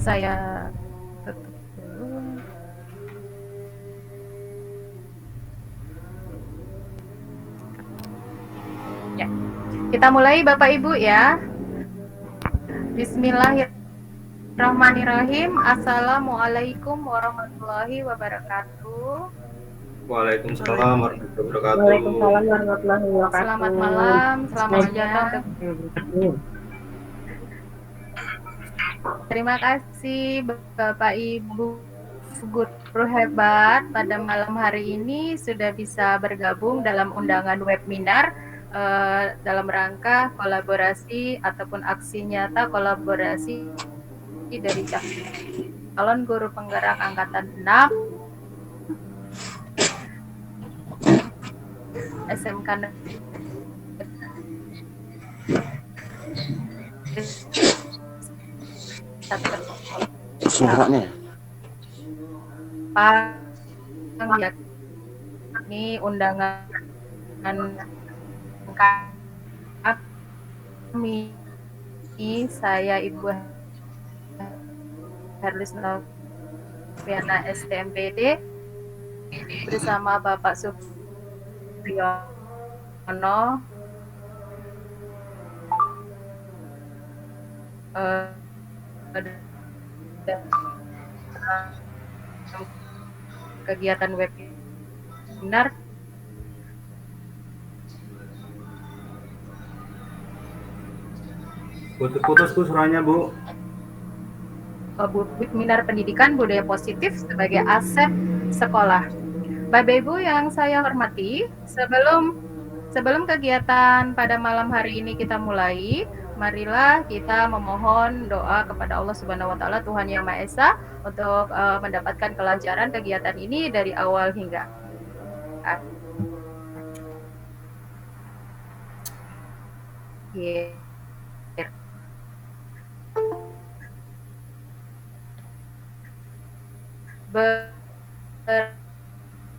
Saya tutup dulu. Ya, kita mulai Bapak Ibu ya. Bismillahirrahmanirrahim. Assalamualaikum warahmatullahi wabarakatuh. Waalaikumsalam warahmatullahi wabarakatuh. Waalaikumsalam warahmatullahi Selamat wabarakatuh. malam, selamat datang. Terima kasih Bapak Ibu guru hebat pada malam hari ini sudah bisa bergabung dalam undangan webinar dalam rangka kolaborasi ataupun aksi nyata kolaborasi dari calon guru penggerak angkatan 6 SMK Suaranya yakni undangan kami, saya Ibu Herlis Noviana STMPD bersama Bapak Supriyono kegiatan webinar putus-putus tuh suaranya, Bu. webinar pendidikan budaya positif sebagai aset sekolah. Bapak Ibu yang saya hormati, sebelum kegiatan pada malam hari ini kita mulai, marilah kita memohon doa kepada Allah Subhanahu wa taala Tuhan Yang Maha Esa untuk mendapatkan kelancaran kegiatan ini dari awal hingga akhir.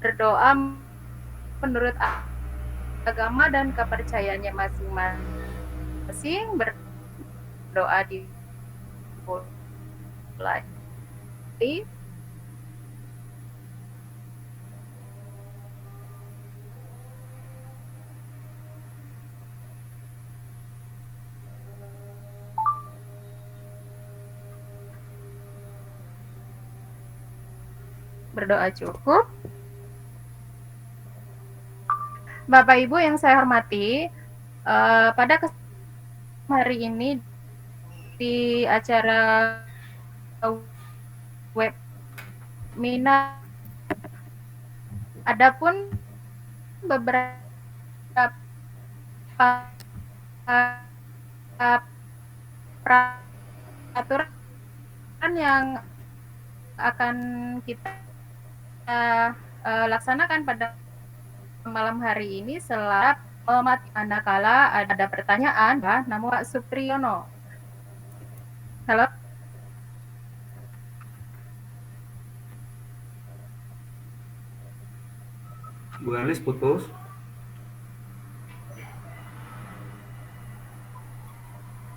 Berdoa menurut agama dan kepercayaannya masing-masing, berdoa dimulai. Berdoa cukup. Bapak Ibu yang saya hormati, pada hari ini di acara webinar adapun beberapa peraturan yang akan kita laksanakan pada malam hari ini setelah manakala ada pertanyaan, nama Pak Supriyono. Halo. Bu Elis putus.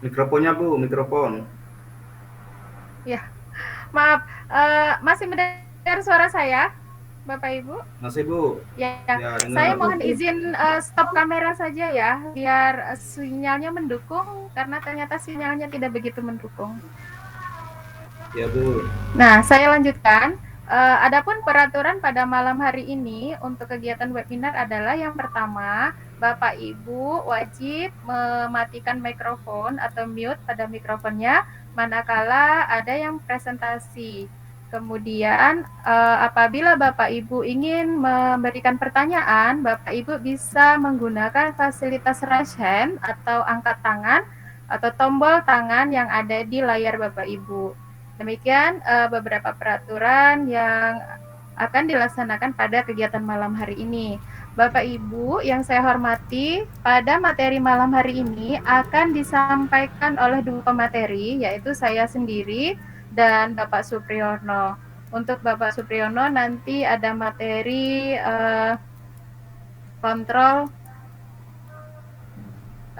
Mikrofonnya, Bu, mikrofon. Ya, maaf, masih mendengar suara saya, Bapak Ibu? Masih, Bu. Ya, dengar. saya mohon izin stop kamera saja ya, biar sinyalnya mendukung, karena ternyata sinyalnya tidak begitu mendukung. Ya, Bu. Nah, saya lanjutkan. Adapun peraturan pada malam hari ini untuk kegiatan webinar adalah yang pertama, Bapak Ibu wajib mematikan mikrofon atau mute pada mikrofonnya manakala ada yang presentasi. Kemudian apabila Bapak Ibu ingin memberikan pertanyaan, Bapak Ibu bisa menggunakan fasilitas raise hand atau angkat tangan atau tombol tangan yang ada di layar Bapak Ibu. Demikian beberapa peraturan yang akan dilaksanakan pada kegiatan malam hari ini. Bapak Ibu yang saya hormati, pada materi malam hari ini akan disampaikan oleh dua pemateri, yaitu saya sendiri dan Bapak Supriyono. Untuk Bapak Supriyono nanti ada materi kontrol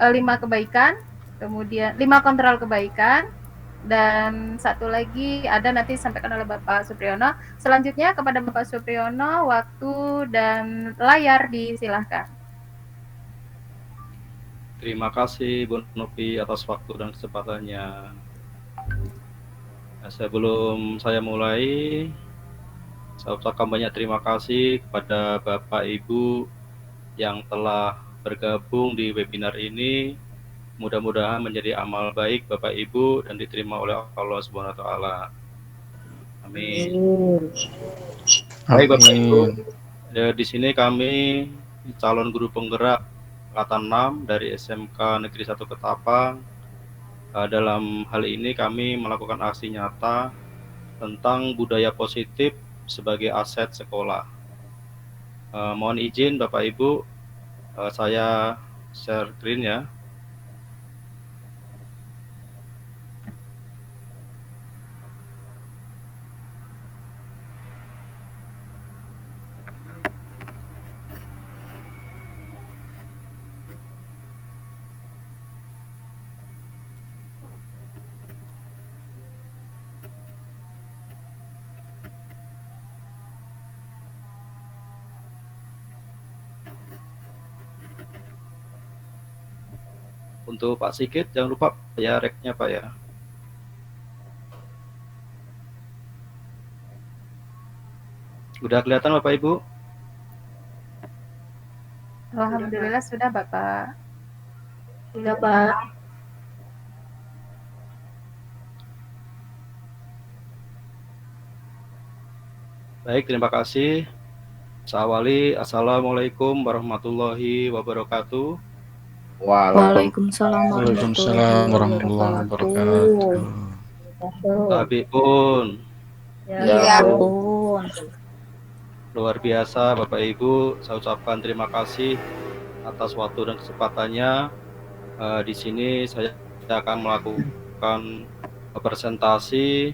5 kebaikan, kemudian 5 kontrol kebaikan, Dan satu lagi ada nanti disampaikan oleh Bapak Supriyono. Selanjutnya kepada Bapak Supriyono, waktu dan layar disilahkan. Terima kasih Bu Novi atas waktu dan kesempatannya. Sebelum saya mulai, saya ucapkan banyak terima kasih kepada Bapak Ibu yang telah bergabung di webinar ini. Mudah-mudahan menjadi amal baik Bapak Ibu dan diterima oleh Allah Subhanahu wa taala. Amin. Baik Bapak Ibu, di sini kami calon guru penggerak angkatan 6 dari SMK Negeri 1 Ketapang. Dalam hal ini kami melakukan aksi nyata tentang budaya positif sebagai aset sekolah. Mohon izin Bapak Ibu, saya share screen ya. Untuk Pak Sigit, jangan lupa ya rek-nya Pak ya. Udah kelihatan Bapak Ibu? Alhamdulillah sudah Bapak. Sudah Pak. Baik, terima kasih. Saya awali, Assalamualaikum warahmatullahi wabarakatuh. Waalaikumsalam warahmatullahi wabarakatuh. Tapi pun Ya pun. luar biasa Bapak Ibu, saya ucapkan terima kasih atas waktu dan kesempatannya. Di sini saya akan melakukan presentasi.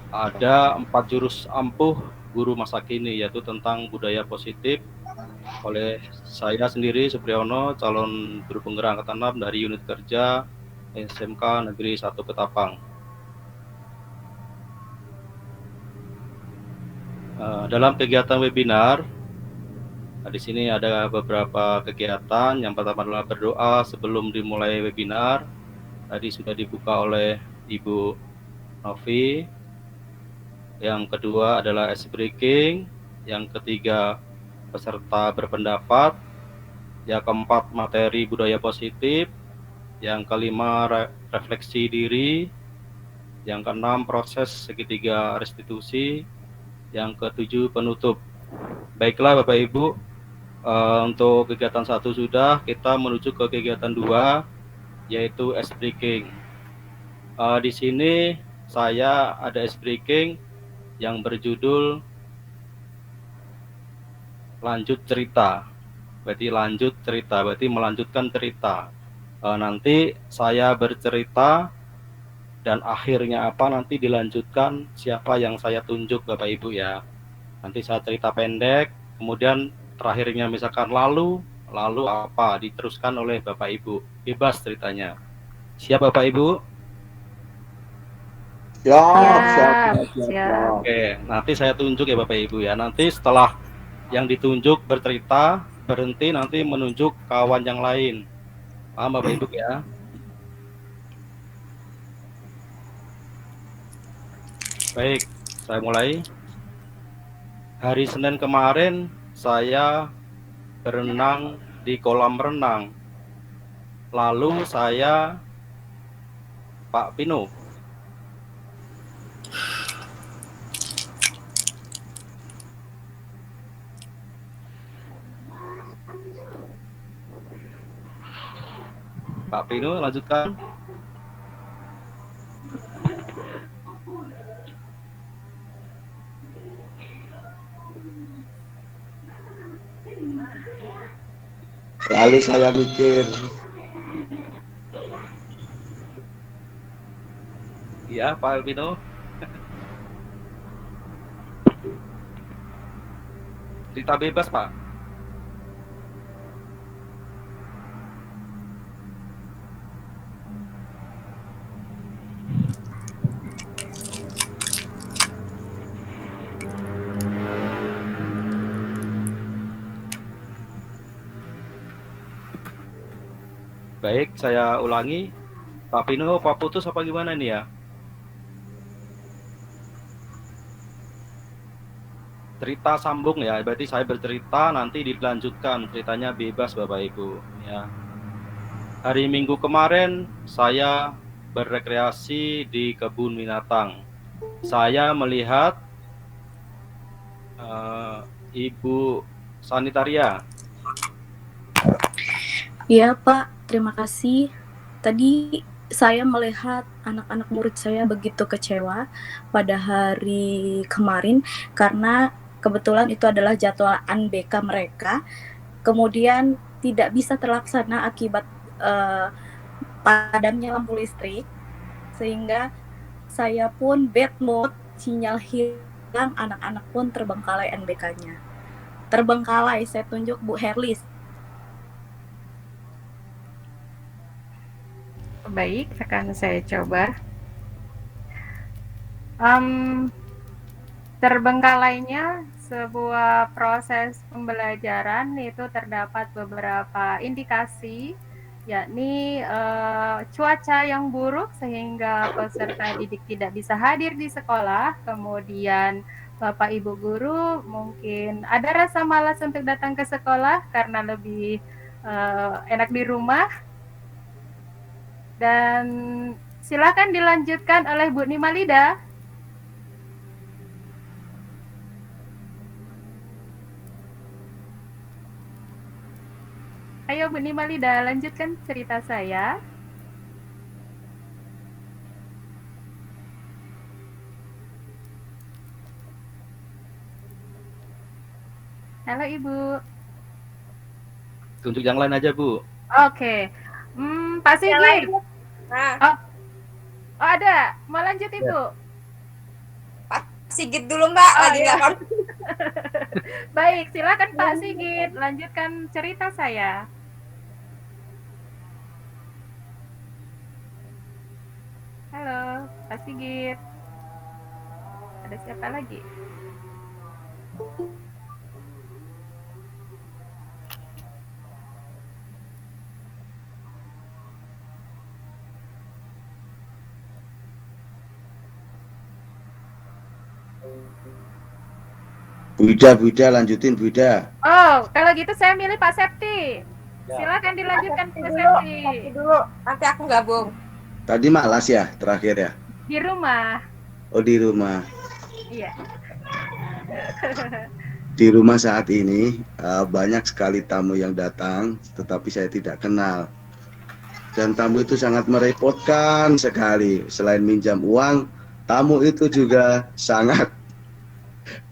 Ada 4 jurus ampuh guru masa kini, yaitu tentang budaya positif oleh saya sendiri Supriyono, calon guru penggerak angkatan 6 dari unit kerja SMK Negeri 1 Ketapang. Dalam kegiatan webinar, di sini ada beberapa kegiatan. Yang pertama adalah berdoa sebelum dimulai webinar. Tadi sudah dibuka oleh Ibu Novi. Yang kedua adalah ice breaking. Yang ketiga peserta berpendapat. Yang keempat materi budaya positif. Yang kelima refleksi diri. Yang keenam proses segitiga restitusi. Yang ketujuh penutup. Baiklah Bapak Ibu, untuk kegiatan 1 sudah, kita menuju ke kegiatan 2, yaitu ice breaking. Di sini saya ada ice breaking yang berjudul lanjut cerita. Berarti lanjut cerita, berarti melanjutkan cerita. Nanti saya bercerita dan akhirnya apa nanti dilanjutkan siapa yang saya tunjuk Bapak Ibu ya. Nanti saya cerita pendek, kemudian terakhirnya misalkan lalu apa diteruskan oleh Bapak Ibu. Bebas ceritanya. Siap Bapak Ibu? Siap. Oke, nanti saya tunjuk ya Bapak Ibu ya. Nanti setelah yang ditunjuk bercerita, berhenti nanti menunjuk kawan yang lain. Paham Bapak Ibu ya? Baik, saya mulai. Hari Senin kemarin saya berenang di kolam renang. Lalu saya Pak Pino. Pak Pino lanjutkan. Lalu saya mikir. Iya, Pak Pino. Cerita bebas, Pak. Baik, saya ulangi. Pak Pino, Pak putus apa gimana nih ya? Cerita sambung ya, berarti saya bercerita nanti dilanjutkan, ceritanya bebas Bapak Ibu ya. Hari Minggu kemarin saya berrekreasi di kebun binatang. Saya melihat Ibu Sanitaria. Iya Pak, terima kasih. Tadi saya melihat anak-anak murid saya begitu kecewa pada hari kemarin karena kebetulan itu adalah jadwal UNBK mereka. Kemudian tidak bisa terlaksana akibat padamnya lampu listrik, sehingga saya pun bad mood, sinyal hilang, anak-anak pun terbengkalai UNBK-nya. Terbengkalai, saya tunjuk Bu Herlis. Baik, akan saya coba. Terbengkalainya sebuah proses pembelajaran itu terdapat beberapa indikasi, yakni cuaca yang buruk sehingga peserta didik tidak bisa hadir di sekolah, kemudian Bapak Ibu guru mungkin ada rasa malas untuk datang ke sekolah karena lebih enak di rumah. Dan silakan dilanjutkan oleh Bu Nimalida. Ayo Bu Nimalida, lanjutkan cerita saya. Halo Ibu. Tunjuk yang lain aja Bu. Oke. Pak Sigit. Oh, ada. Mau lanjut Ibu? Pak Sigit dulu Mbak, lagi iya. nggak Baik, silakan Pak Sigit, lanjutkan cerita saya. Halo, Pak Sigit. Ada siapa lagi? Buida, lanjutin Buida. Oh, kalau gitu saya milih Pak Septi. Silakan dilanjutkan Pak Septi. dulu, nanti aku gabung. Tadi malas ya terakhir ya? Di rumah. Oh di rumah. Iya. Di rumah saat ini banyak sekali tamu yang datang, tetapi saya tidak kenal. Dan tamu itu sangat merepotkan sekali. Selain minjam uang, tamu itu juga sangat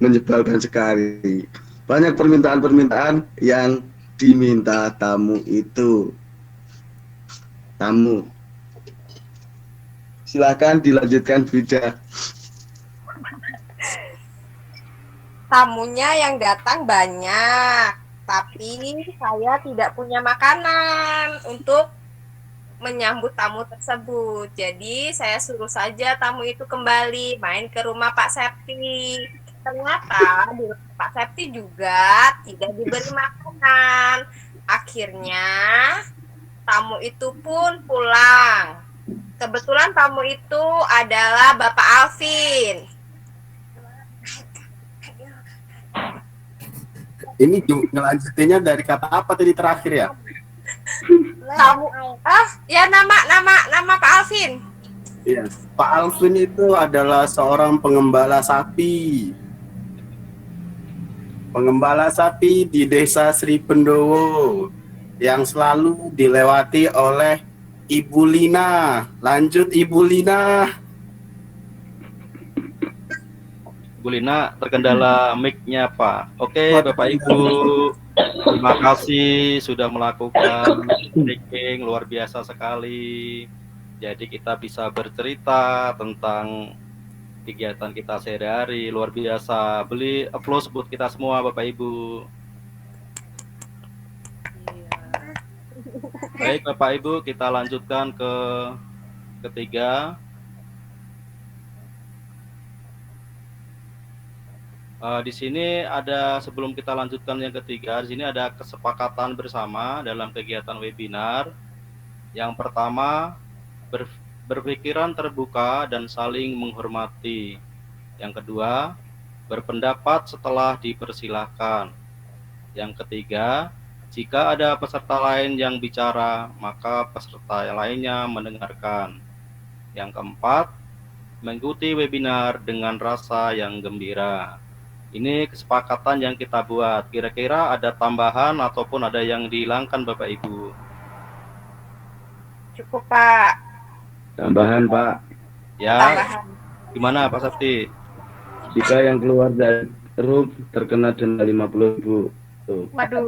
menyebalkan sekali. Banyak permintaan-permintaan yang diminta tamu itu. Tamu. Silakan dilanjutkan Buida. Tamunya yang datang banyak, tapi saya tidak punya makanan untuk menyambut tamu tersebut. Jadi saya suruh saja tamu itu kembali main ke rumah Pak Septi. Ternyata di rumah Pak Septi juga tidak diberi makanan. Akhirnya tamu itu pun pulang. Kebetulan tamu itu adalah Bapak Alvin. Ini ngelanjutinnya dari kata apa tadi terakhir ya? Tamu ya nama Pak Alvin. Iya, Pak Alvin itu adalah seorang pengembala sapi. Pengembala sapi di Desa Sri Pendowo yang selalu dilewati oleh Ibu Lina. Lanjut Ibu Lina. Bu Lina terkendala mic-nya Pak. Oke Bapak Ibu, terima kasih sudah melakukan speaking, luar biasa sekali. Jadi kita bisa bercerita tentang kegiatan kita sehari-hari, luar biasa. Beli applause buat kita semua Bapak Ibu. Baik Bapak Ibu, kita lanjutkan ke ketiga. Di sini ada, sebelum kita lanjutkan yang ketiga, di sini ada kesepakatan bersama dalam kegiatan webinar, Yang pertama, berpikiran terbuka dan saling menghormati. Yang kedua, berpendapat setelah dipersilahkan. Yang ketiga, jika ada peserta lain yang bicara, maka peserta yang lainnya mendengarkan. Yang keempat, mengikuti webinar dengan rasa yang gembira. Ini kesepakatan yang kita buat. Kira-kira ada tambahan ataupun ada yang dihilangkan Bapak Ibu? Cukup, Pak. Tambahan, Pak. Ya, Tambahan. gimana Pak Sabti? Jika yang keluar dari grup terkena denda 50.000. Tuh. Waduh,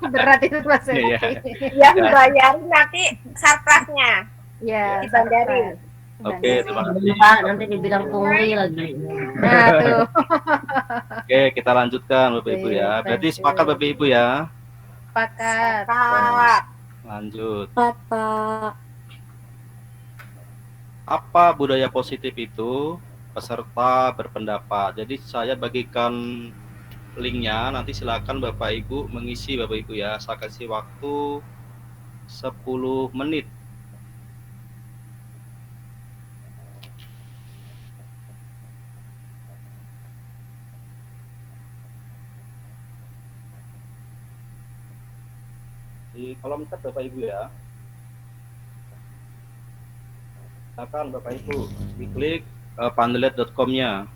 berat itu Mas. Iya. Ya, bayarin nanti sarplasnya. Ya, Dibandarin. Oke, terima kasih. Pak, nanti dibilang pungli lagi. Nah, tuh. Oke, kita lanjutkan Bapak Ibu ya. Berarti sepakat Bapak Ibu ya. Sepakat. Pak. Lanjut. Pak. Apa budaya positif itu? Peserta berpendapat. Jadi saya bagikan linknya, nanti silakan Bapak Ibu mengisi Bapak Ibu ya. Saya kasih waktu 10 menit. Di kolom chat Bapak Ibu ya. Silakan Bapak Ibu diklik pandelet.com-nya.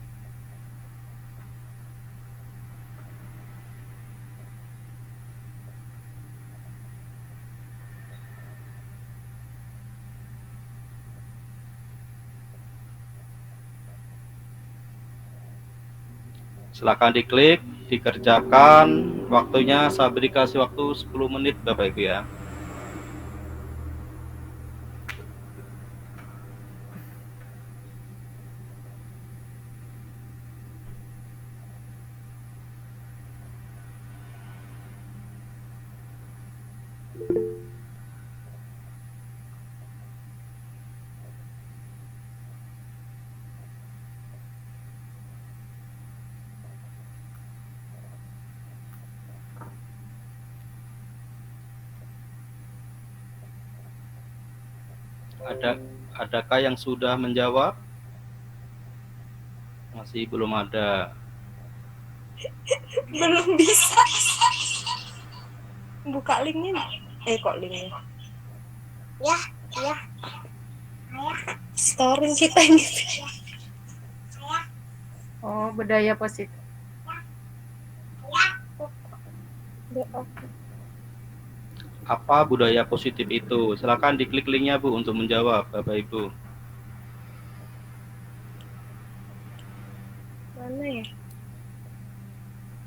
Silakan diklik, dikerjakan. Waktunya saya beri kasih waktu 10 menit Bapak Ibu ya. Adakah yang sudah menjawab? Masih belum ada. Belum bisa. Buka linknya. Kok linknya? Ya. Story kita ini. Oh, budaya positif. Apa budaya positif itu? Silakan diklik linknya Bu untuk menjawab Bapak Ibu. Mana ya?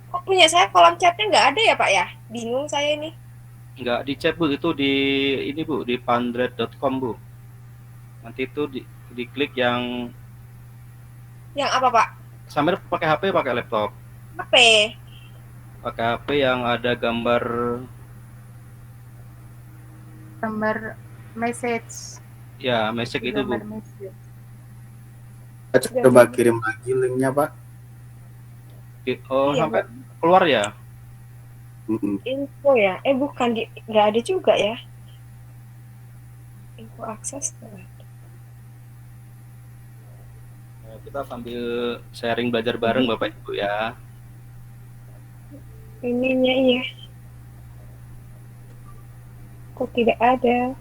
Kok punya saya kolom chatnya nggak ada ya Pak ya? Bingung saya ini. Nggak di chat Bu, itu di ini Bu, di pandret.com Bu. Nanti itu diklik yang Yang apa Pak? sambil pakai HP, pakai laptop. HP. Pakai HP yang ada gambar message. ya, message itu Bu. Gambar message. Coba kirim lagi linknya, Pak. Oh, Iya, sampai keluar ya? Info ya? Bukan, nggak ada juga ya. Info akses. Kita sambil sharing belajar bareng Bapak Ibu ya. Ininya iya. Kok tidak ada?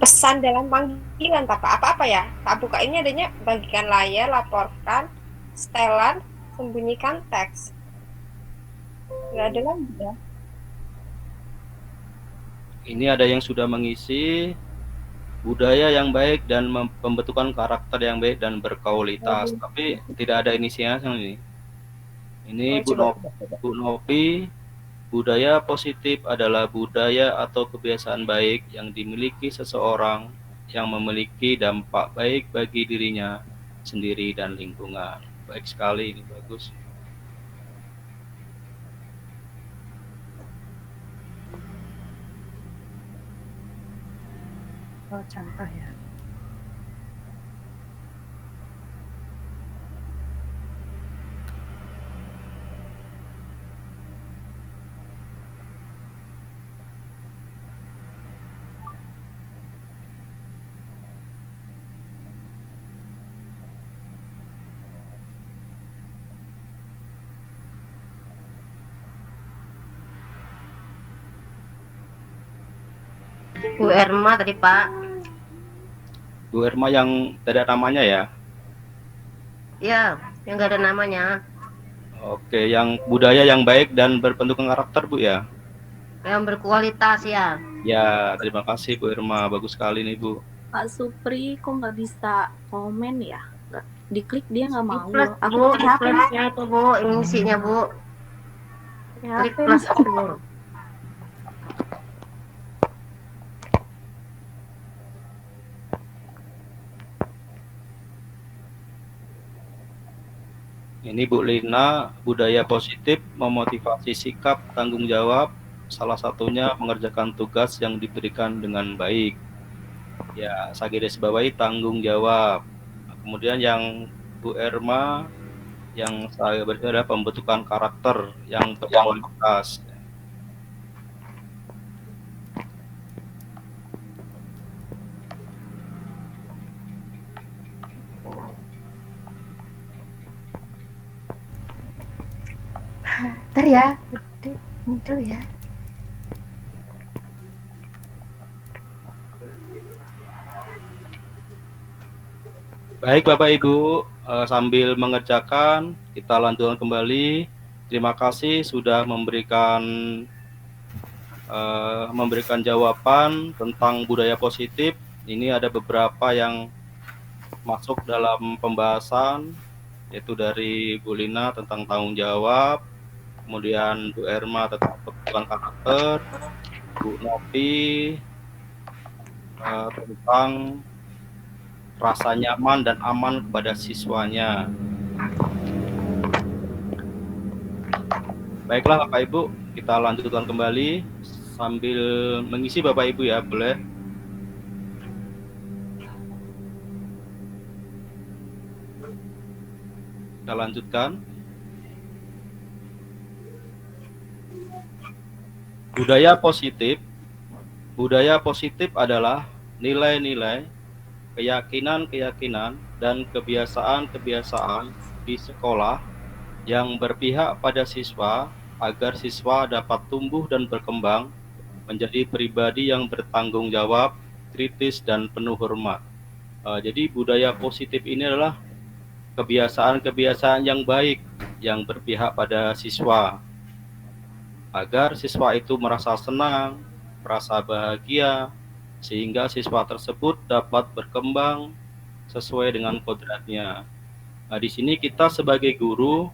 Pesan dalam panggilan apa-apa ya? Tak buka, ini adanya bagikan layar, laporkan, setelan, sembunyikan teks. Nggak ada lagi ya? Ini ada yang sudah mengisi budaya yang baik dan pembentukan karakter yang baik dan berkualitas, tapi tidak ada inisiasi ini. Ini Bu Novi, budaya positif adalah budaya atau kebiasaan baik yang dimiliki seseorang yang memiliki dampak baik bagi dirinya sendiri dan lingkungan. Baik sekali, ini bagus. Oh, contoh ya. Bu Erma tadi Pak. Bu Erma yang tidak ada namanya ya? Ya, yang nggak ada namanya. Oke, yang budaya yang baik dan berbentuk karakter Bu ya? Yang berkualitas ya. Ya, terima kasih Bu Irma, bagus sekali nih Bu. Pak Supri kok nggak bisa komen ya? Diklik dia nggak mau. Plus Bu, di plusnya itu Bu, isinya Bu. Klik plus Bu. Ini Bu Lina, budaya positif memotivasi sikap tanggung jawab, salah satunya mengerjakan tugas yang diberikan dengan baik. Ya, saya garis bawahi tanggung jawab. Kemudian yang Bu Erma, yang saya beri adalah pembentukan karakter yang berkualitas. Ntar ya, muncul ya. Baik Bapak Ibu, sambil mengerjakan kita lanjutkan kembali. Terima kasih sudah memberikan jawaban tentang budaya positif. Ini ada beberapa yang masuk dalam pembahasan, yaitu dari Bu Lina tentang tanggung jawab, kemudian Bu Erma tentang pembentukan karakter, Bu Novi tentang rasa nyaman dan aman kepada siswanya. Baiklah Bapak Ibu, kita lanjutkan kembali sambil mengisi Bapak Ibu ya, boleh. Kita lanjutkan. Budaya positif. Budaya positif adalah nilai-nilai, keyakinan-keyakinan, dan kebiasaan-kebiasaan di sekolah yang berpihak pada siswa agar siswa dapat tumbuh dan berkembang menjadi pribadi yang bertanggung jawab, kritis, dan penuh hormat. Jadi budaya positif ini adalah kebiasaan-kebiasaan yang baik yang berpihak pada siswa agar siswa itu merasa senang, merasa bahagia, sehingga siswa tersebut dapat berkembang sesuai dengan kodratnya. Nah, di sini kita sebagai guru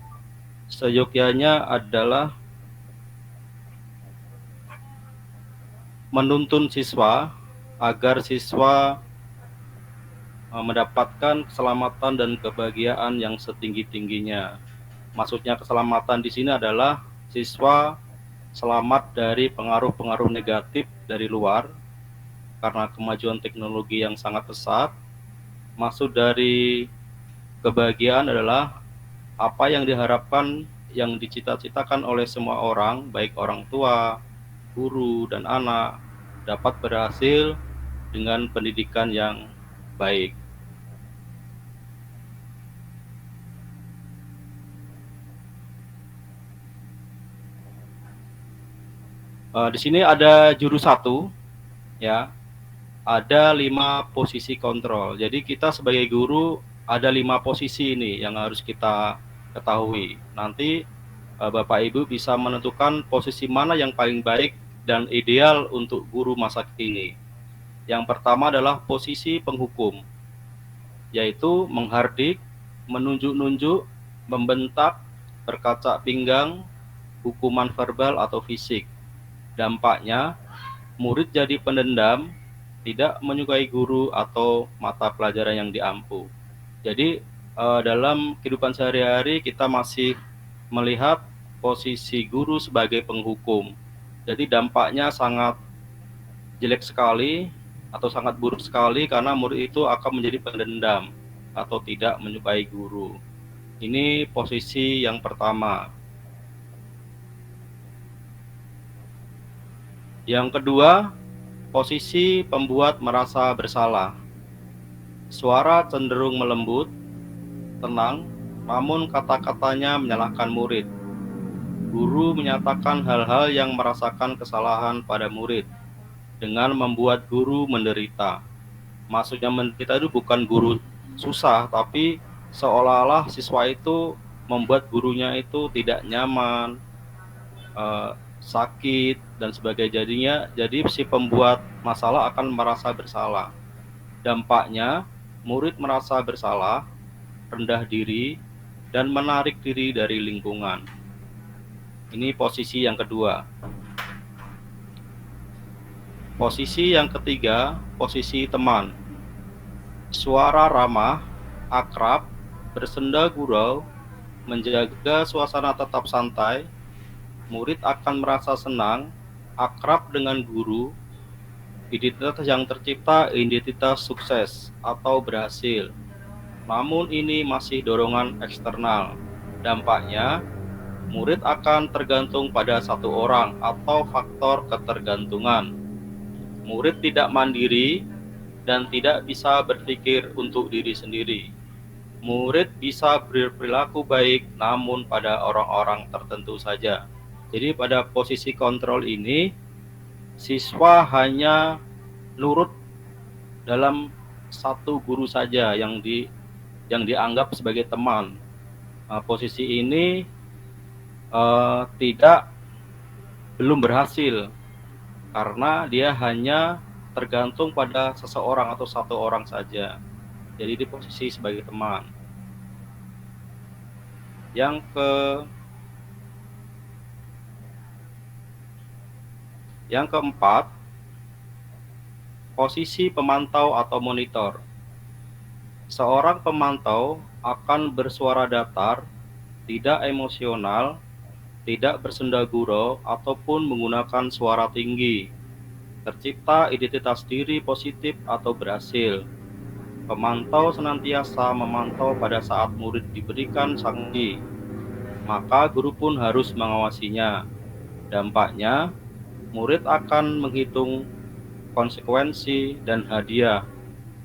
seyogyanya adalah menuntun siswa agar siswa mendapatkan keselamatan dan kebahagiaan yang setinggi-tingginya. Maksudnya keselamatan di sini adalah siswa selamat dari pengaruh-pengaruh negatif dari luar, karena kemajuan teknologi yang sangat pesat. Maksud dari kebahagiaan adalah apa yang diharapkan, yang dicita-citakan oleh semua orang, baik orang tua, guru, dan anak, dapat berhasil dengan pendidikan yang baik. Di sini ada jurus 1, ya. Ada 5 posisi kontrol. Jadi kita sebagai guru ada 5 posisi ini yang harus kita ketahui. Nanti Bapak Ibu bisa menentukan posisi mana yang paling baik dan ideal untuk guru masa kini. Yang pertama adalah posisi penghukum, yaitu menghardik, menunjuk-nunjuk, membentak, berkacak pinggang, hukuman verbal atau fisik. Dampaknya, murid jadi pendendam, tidak menyukai guru atau mata pelajaran yang diampu. Jadi dalam kehidupan sehari-hari kita masih melihat posisi guru sebagai penghukum. Jadi dampaknya sangat jelek sekali atau sangat buruk sekali karena murid itu akan menjadi pendendam atau tidak menyukai guru. Ini posisi yang pertama. Yang kedua, posisi pembuat merasa bersalah. Suara cenderung melembut, tenang, namun kata-katanya menyalahkan murid. Guru menyatakan hal-hal yang merasakan kesalahan pada murid. dengan membuat guru menderita. Maksudnya menderita itu bukan guru susah, tapi seolah-olah siswa itu membuat gurunya itu tidak nyaman, sakit dan sebagainya. Jadi si pembuat masalah akan merasa bersalah. Dampaknya murid merasa bersalah, rendah diri, dan menarik diri dari lingkungan. Ini posisi yang kedua. Posisi yang ketiga, posisi teman. Suara ramah, akrab, bersenda gurau, menjaga suasana tetap santai. Murid akan merasa senang, akrab dengan guru. Identitas yang tercipta identitas sukses atau berhasil. Namun ini masih dorongan eksternal. Dampaknya, murid akan tergantung pada satu orang atau faktor ketergantungan. Murid tidak mandiri dan tidak bisa berpikir untuk diri sendiri. Murid bisa berperilaku baik namun pada orang-orang tertentu saja. Jadi pada posisi kontrol ini, siswa hanya nurut dalam satu guru saja yang dianggap sebagai teman. Posisi ini belum berhasil karena dia hanya tergantung pada seseorang atau satu orang saja. Jadi di posisi sebagai teman. Yang keempat, posisi pemantau atau monitor. Seorang pemantau akan bersuara datar, tidak emosional, tidak bersenda gurau, ataupun menggunakan suara tinggi. Tercipta identitas diri positif atau berhasil. Pemantau senantiasa memantau pada saat murid diberikan sanksi, maka guru pun harus mengawasinya. Dampaknya, murid akan menghitung konsekuensi dan hadiah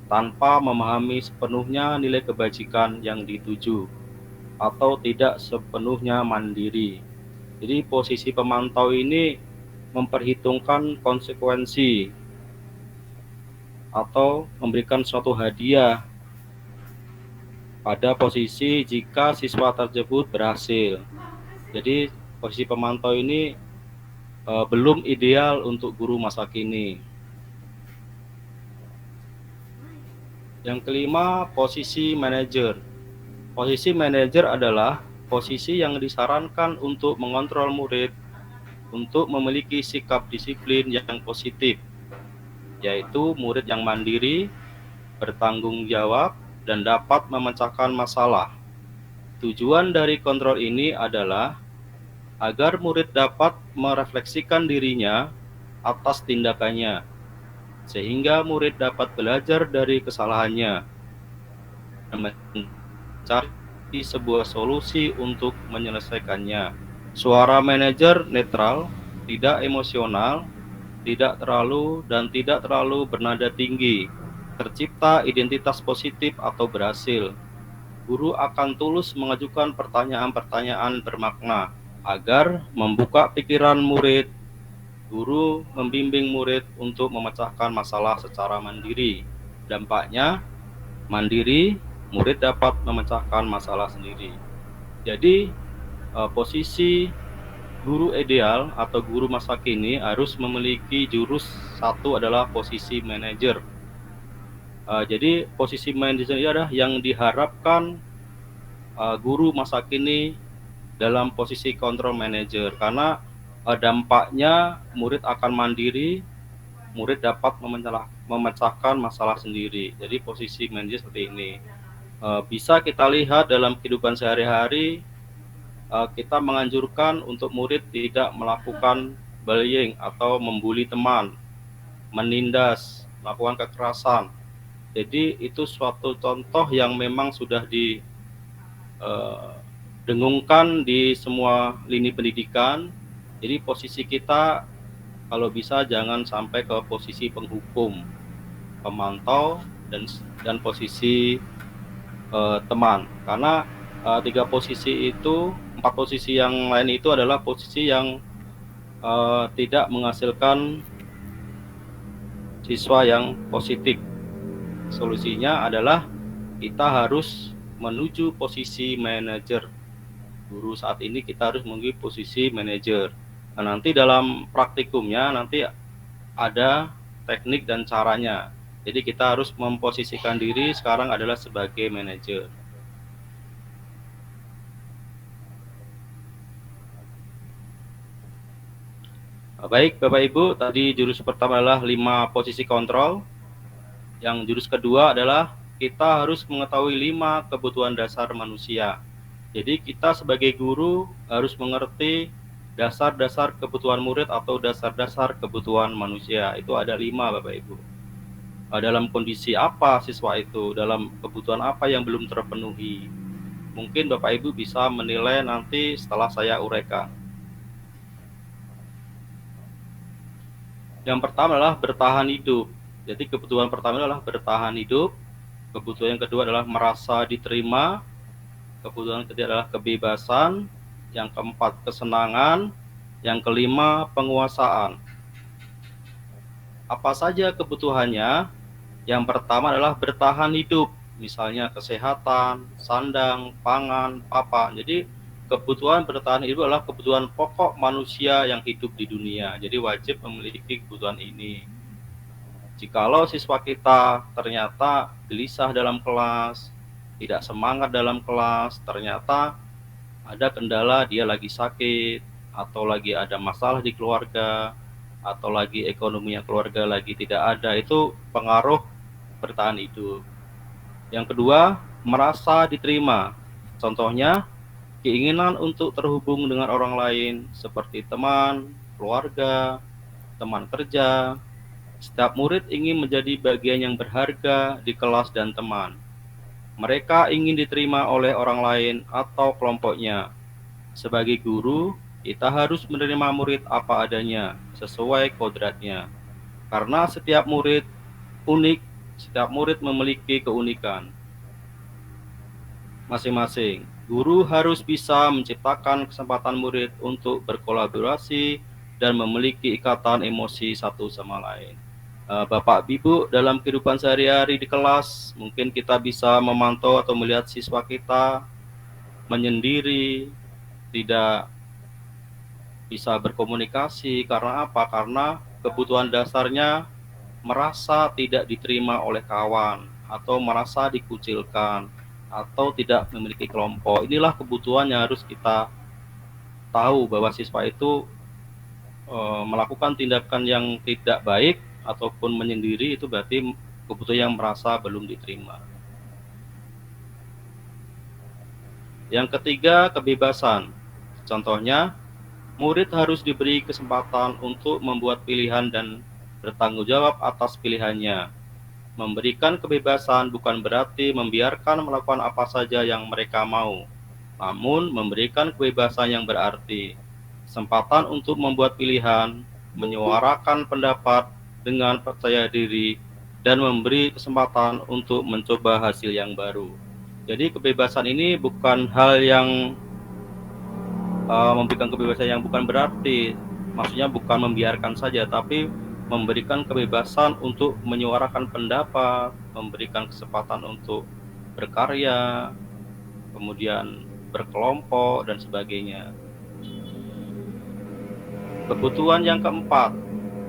tanpa memahami sepenuhnya nilai kebajikan yang dituju atau tidak sepenuhnya mandiri. Jadi posisi pemantau ini memperhitungkan konsekuensi atau memberikan suatu hadiah pada posisi jika siswa tersebut berhasil. Jadi posisi pemantau ini belum ideal untuk guru masa kini. Yang kelima, posisi manajer. Posisi manajer adalah posisi yang disarankan untuk mengontrol murid untuk memiliki sikap disiplin yang positif, yaitu murid yang mandiri, bertanggung jawab, dan dapat memecahkan masalah. Tujuan dari kontrol ini adalah agar murid dapat merefleksikan dirinya atas tindakannya, sehingga murid dapat belajar dari kesalahannya dan mencari sebuah solusi untuk menyelesaikannya. Suara manajer netral, tidak emosional, tidak terlalu bernada tinggi. Tercipta identitas positif atau berhasil. Guru akan tulus mengajukan pertanyaan-pertanyaan bermakna agar membuka pikiran murid. Guru membimbing murid untuk memecahkan masalah secara mandiri. Dampaknya, mandiri, murid dapat memecahkan masalah sendiri. Jadi, posisi guru ideal atau guru masa kini harus memiliki jurus satu adalah posisi manajer. Jadi posisi manajer ini adalah yang diharapkan guru masa kini dalam posisi kontrol manajer, karena dampaknya murid akan mandiri, murid dapat memecahkan masalah sendiri. Jadi posisi manajer seperti ini bisa kita lihat dalam kehidupan sehari-hari. Kita menganjurkan untuk murid tidak melakukan bullying atau membuli teman, menindas, melakukan kekerasan. Jadi itu suatu contoh yang memang sudah didengungkan di semua lini pendidikan. Jadi posisi kita kalau bisa jangan sampai ke posisi penghukum, pemantau, dan posisi teman. Karena 3 posisi itu, 4 posisi yang lain itu adalah posisi yang tidak menghasilkan siswa yang positif. Solusinya adalah kita harus menuju posisi manajer. Guru saat ini kita harus menuju posisi manajer. Nah, nanti dalam praktikumnya nanti ada teknik dan caranya. Jadi kita harus memposisikan diri sekarang adalah sebagai manajer. Baik Bapak Ibu, tadi jurus pertama adalah 5 posisi kontrol. Yang jurus kedua adalah kita harus mengetahui 5 kebutuhan dasar manusia. Jadi kita sebagai guru harus mengerti dasar-dasar kebutuhan murid atau dasar-dasar kebutuhan manusia. Itu ada 5 Bapak Ibu. Dalam kondisi apa siswa itu, dalam kebutuhan apa yang belum terpenuhi. Mungkin Bapak Ibu bisa menilai nanti setelah saya uraikan. Yang pertama adalah bertahan hidup. Jadi kebutuhan pertama adalah bertahan hidup. Kebutuhan yang kedua adalah merasa diterima. Kebutuhan ketiga adalah kebebasan. Yang keempat kesenangan. Yang kelima penguasaan. Apa saja kebutuhannya? Yang pertama adalah bertahan hidup. Misalnya kesehatan, sandang, pangan, papan. Jadi kebutuhan bertahan hidup adalah kebutuhan pokok manusia yang hidup di dunia. Jadi wajib memiliki kebutuhan ini. Jikalau siswa kita ternyata gelisah dalam kelas, tidak semangat dalam kelas, ternyata ada kendala dia lagi sakit, atau lagi ada masalah di keluarga, atau lagi ekonominya keluarga lagi tidak ada, itu pengaruh bertahan hidup. Yang kedua, merasa diterima. Contohnya, keinginan untuk terhubung dengan orang lain seperti teman, keluarga, teman kerja. Setiap murid ingin menjadi bagian yang berharga di kelas dan teman. Mereka ingin diterima oleh orang lain atau kelompoknya. Sebagai guru, kita harus menerima murid apa adanya, sesuai kodratnya. Karena setiap murid unik, setiap murid memiliki keunikan masing-masing. Guru harus bisa menciptakan kesempatan murid untuk berkolaborasi dan memiliki ikatan emosi satu sama lain. Bapak Ibu, dalam kehidupan sehari-hari di kelas, mungkin kita bisa memantau atau melihat siswa kita menyendiri, tidak bisa berkomunikasi. Karena apa? Karena kebutuhan dasarnya merasa tidak diterima oleh kawan, atau merasa dikucilkan, atau tidak memiliki kelompok. Inilah kebutuhan yang harus kita tahu, bahwa siswa itu melakukan tindakan yang tidak baik ataupun menyendiri, itu berarti kebutuhan yang merasa belum diterima. Yang ketiga, kebebasan. Contohnya, murid harus diberi kesempatan untuk membuat pilihan dan bertanggung jawab atas pilihannya. Memberikan kebebasan bukan berarti membiarkan melakukan apa saja yang mereka mau, namun memberikan kebebasan yang berarti kesempatan untuk membuat pilihan, menyuarakan pendapat dengan percaya diri, dan memberi kesempatan untuk mencoba hasil yang baru. Jadi kebebasan ini bukan hal yang memberikan kebebasan yang bukan berarti, maksudnya bukan membiarkan saja, tapi memberikan kebebasan untuk menyuarakan pendapat, memberikan kesempatan untuk berkarya, kemudian berkelompok, dan sebagainya. Kebutuhan yang keempat,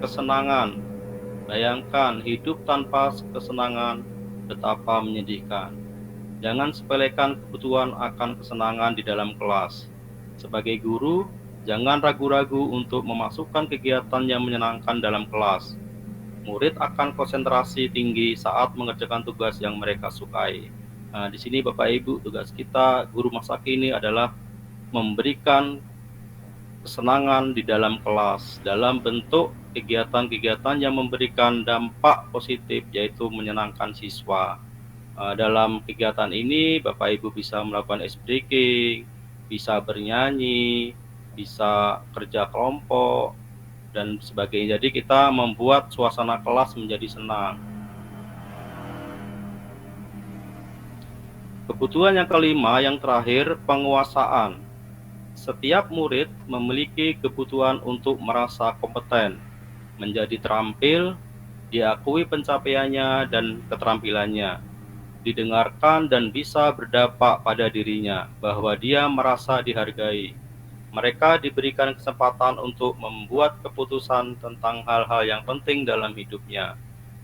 kesenangan. Bayangkan hidup tanpa kesenangan betapa menyedihkan. Jangan sepelekan kebutuhan akan kesenangan di dalam kelas. Sebagai guru, jangan ragu-ragu untuk memasukkan kegiatan yang menyenangkan dalam kelas. Murid akan konsentrasi tinggi saat mengerjakan tugas yang mereka sukai. Nah, di sini Bapak Ibu, tugas kita guru masa kini adalah memberikan kesenangan di dalam kelas dalam bentuk kegiatan-kegiatan yang memberikan dampak positif, yaitu menyenangkan siswa. Dalam kegiatan ini Bapak Ibu bisa melakukan ice breaking, bisa bernyanyi, bisa kerja kelompok, dan sebagainya. Jadi kita membuat suasana kelas menjadi senang. Kebutuhan yang kelima, yang terakhir, penguasaan. Setiap murid memiliki kebutuhan untuk merasa kompeten, menjadi terampil, diakui pencapaiannya dan keterampilannya, didengarkan dan bisa berdampak pada dirinya, bahwa dia merasa dihargai. Mereka diberikan kesempatan untuk membuat keputusan tentang hal-hal yang penting dalam hidupnya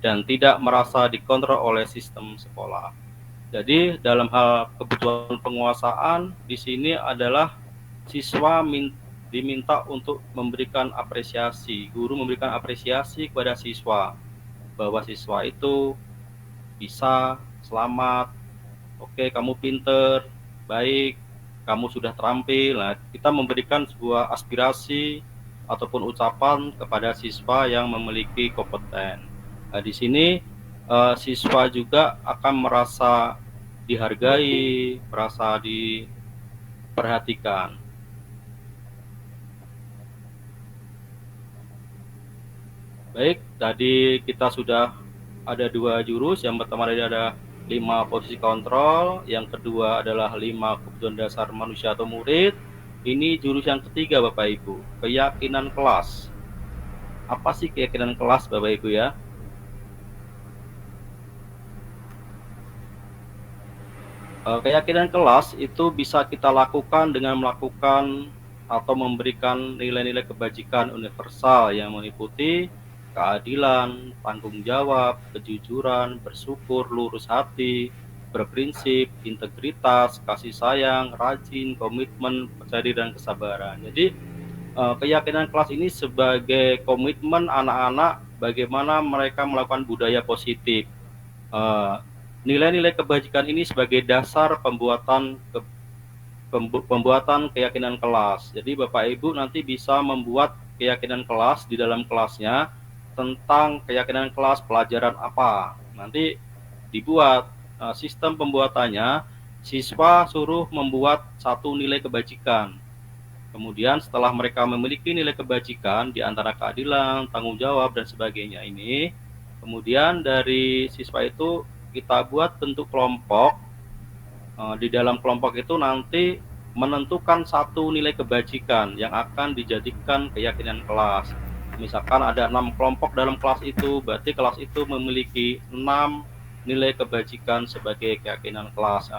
dan tidak merasa dikontrol oleh sistem sekolah. Jadi dalam hal kebutuhan penguasaan di sini adalah siswa diminta untuk memberikan apresiasi, guru memberikan apresiasi kepada siswa, bahwa siswa itu bisa, selamat, oke kamu pinter, baik, kamu sudah terampil. Nah, kita memberikan sebuah aspirasi ataupun ucapan kepada siswa yang memiliki kompeten. Nah, di sini siswa juga akan merasa dihargai, merasa diperhatikan. Baik, tadi kita sudah ada 2 jurus. Yang pertama tadi ada 5 posisi kontrol, yang kedua adalah 5 kebutuhan dasar manusia atau murid. Ini jurus yang ketiga Bapak Ibu, keyakinan kelas. Apa sih keyakinan kelas Bapak Ibu ya? Keyakinan kelas itu bisa kita lakukan dengan melakukan atau memberikan nilai-nilai kebajikan universal yang meliputi keadilan, tanggung jawab, kejujuran, bersyukur, lurus hati, berprinsip, integritas, kasih sayang, rajin, komitmen, percaya diri, dan kesabaran. Jadi keyakinan kelas ini sebagai komitmen anak-anak bagaimana mereka melakukan budaya positif. Nilai-nilai kebajikan ini sebagai dasar pembuatan keyakinan kelas. Jadi Bapak Ibu nanti bisa membuat keyakinan kelas di dalam kelasnya tentang keyakinan kelas pelajaran apa. Nanti dibuat sistem pembuatannya, siswa suruh membuat 1 nilai kebajikan. Kemudian setelah mereka memiliki nilai kebajikan di antara keadilan, tanggung jawab, dan sebagainya ini, kemudian dari siswa itu kita buat bentuk kelompok. Di dalam kelompok itu nanti menentukan 1 nilai kebajikan yang akan dijadikan keyakinan kelas. Misalkan ada 6 kelompok dalam kelas itu, berarti kelas itu memiliki 6 nilai kebajikan sebagai keyakinan kelas.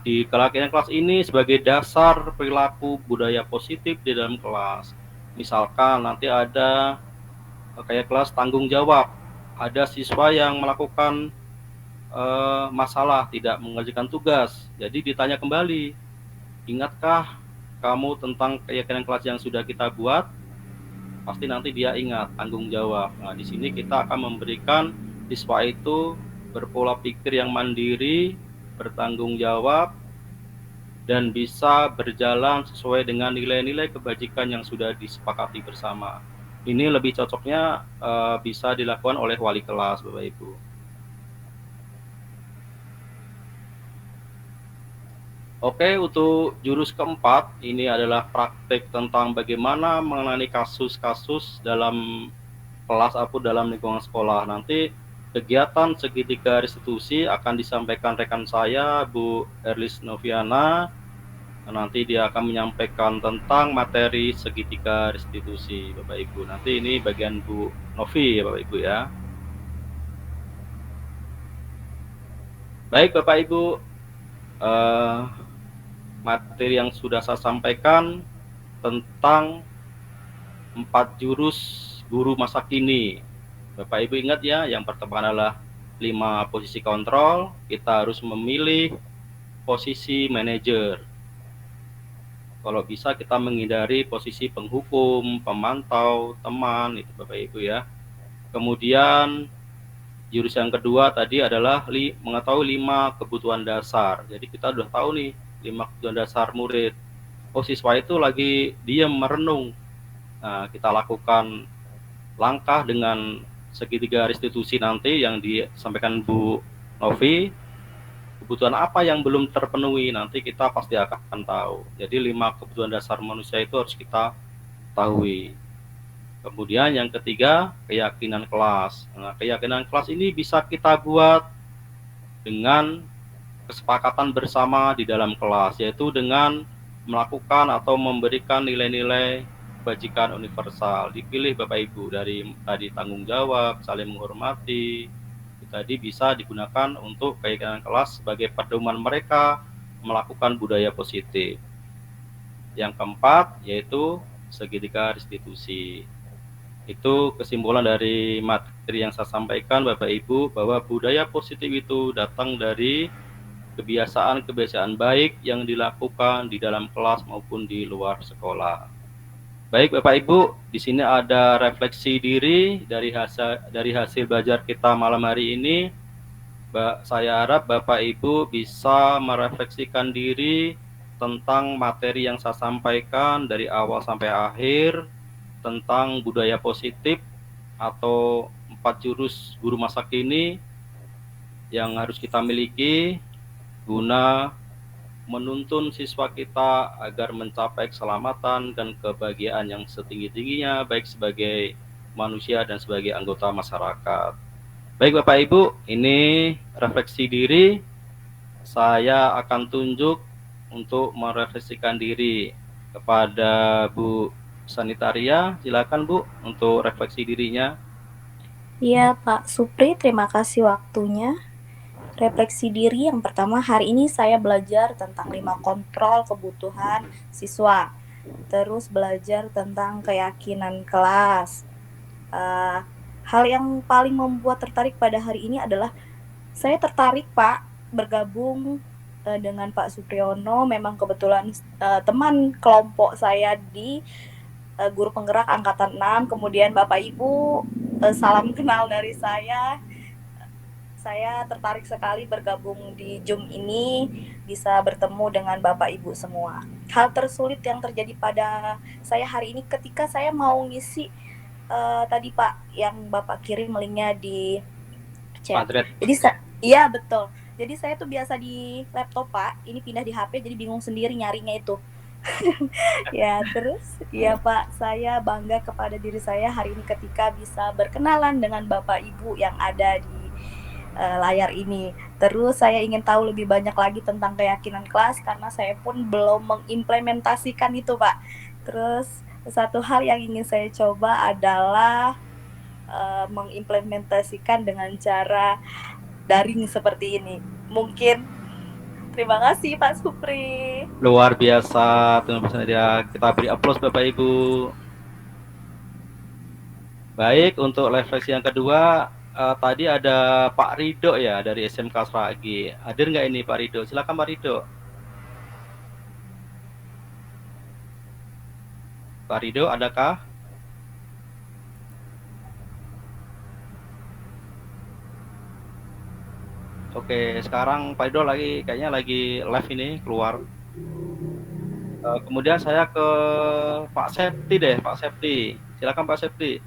Di keyakinan kelas ini sebagai dasar perilaku budaya positif di dalam kelas. Misalkan nanti ada kayak kelas tanggung jawab, ada siswa yang melakukan masalah, tidak mengerjakan tugas, jadi ditanya kembali, ingatkah kamu tentang keyakinan kelas yang sudah kita buat? Pasti nanti dia ingat, tanggung jawab. Nah, di sini kita akan memberikan siswa itu berpola pikir yang mandiri, bertanggung jawab, dan bisa berjalan sesuai dengan nilai-nilai kebajikan yang sudah disepakati bersama. Ini lebih cocoknya bisa dilakukan oleh wali kelas, Bapak Ibu. Oke, untuk jurus keempat, ini adalah praktek tentang bagaimana menangani kasus-kasus dalam kelas ataupun dalam lingkungan sekolah. Nanti kegiatan segitiga restitusi akan disampaikan rekan saya, Bu Erlis Noviana. Nanti dia akan menyampaikan tentang materi segitiga restitusi, Bapak Ibu. Nanti ini bagian Bu Novi ya, Bapak Ibu ya. Baik, Bapak Ibu. Materi yang sudah saya sampaikan tentang 4 jurus guru masa kini. Bapak Ibu ingat ya, yang pertama adalah 5 posisi kontrol. Kita harus memilih posisi manajer. Kalau bisa kita menghindari posisi penghukum, pemantau, teman, itu Bapak Ibu ya. Kemudian jurus yang kedua tadi adalah mengetahui 5 kebutuhan dasar. Jadi kita udah tahu nih 5 kebutuhan dasar murid. Oh, siswa itu lagi diam merenung. Nah, kita lakukan langkah dengan segitiga restitusi nanti yang disampaikan Bu Novi. Kebutuhan apa yang belum terpenuhi nanti kita pasti akan tahu. Jadi 5 kebutuhan dasar manusia itu harus kita ketahui. Kemudian yang ketiga, keyakinan kelas. Nah, keyakinan kelas ini bisa kita buat dengan kesepakatan bersama di dalam kelas, yaitu dengan melakukan atau memberikan nilai-nilai kebajikan universal. Dipilih Bapak Ibu dari tadi tanggung jawab, saling menghormati. Tadi bisa digunakan untuk kegiatan kelas sebagai pedoman mereka melakukan budaya positif. Yang keempat yaitu segitiga restitusi. Itu kesimpulan dari materi yang saya sampaikan Bapak Ibu, bahwa budaya positif itu datang dari kebiasaan-kebiasaan baik yang dilakukan di dalam kelas maupun di luar sekolah. Baik Bapak Ibu, di sini ada refleksi diri dari hasil belajar kita malam hari ini. Saya harap Bapak Ibu bisa merefleksikan diri tentang materi yang saya sampaikan dari awal sampai akhir, tentang budaya positif atau 4 jurus guru masa kini yang harus kita miliki guna menuntun siswa kita agar mencapai keselamatan dan kebahagiaan yang setinggi-tingginya, baik sebagai manusia dan sebagai anggota masyarakat. Baik Bapak Ibu, ini refleksi diri. Saya akan tunjuk untuk merefleksikan diri kepada Bu Sanitaria. Silakan Bu untuk refleksi dirinya. Iya Pak Supri, terima kasih waktunya. Refleksi diri yang pertama, hari ini saya belajar tentang 5 kontrol kebutuhan siswa. Terus belajar tentang keyakinan kelas. Hal yang paling membuat tertarik pada hari ini adalah saya tertarik Pak bergabung dengan Pak Supriyono. Memang kebetulan teman kelompok saya di guru penggerak angkatan 6. Kemudian Bapak Ibu, salam kenal dari saya. Saya tertarik sekali bergabung di Zoom ini, bisa bertemu dengan Bapak Ibu semua. Hal tersulit yang terjadi pada saya hari ini ketika saya mau ngisi tadi Pak, yang Bapak kirim linknya di chat. Jadi iya betul. Jadi saya tuh biasa di laptop Pak, ini pindah di HP jadi bingung sendiri nyarinya itu. Ya terus ya Pak, saya bangga kepada diri saya hari ini ketika bisa berkenalan dengan Bapak Ibu yang ada di layar ini. Terus saya ingin tahu lebih banyak lagi tentang keyakinan kelas karena saya pun belum mengimplementasikan itu Pak. Terus satu hal yang ingin saya coba adalah mengimplementasikan dengan cara daring seperti ini. Mungkin. Terima kasih Pak Supri. Luar biasa, terima kasih ya. Kita beri aplaus Bapak Ibu. Baik, untuk refleksi yang kedua, tadi ada Pak Rido ya dari SMK Sragi. Hadir nggak ini Pak Rido? Silakan Pak Rido. Pak Rido, adakah? Oke, sekarang Pak Rido kayaknya lagi live ini keluar. Kemudian saya ke Pak Septi deh, Pak Septi. Silakan Pak Septi.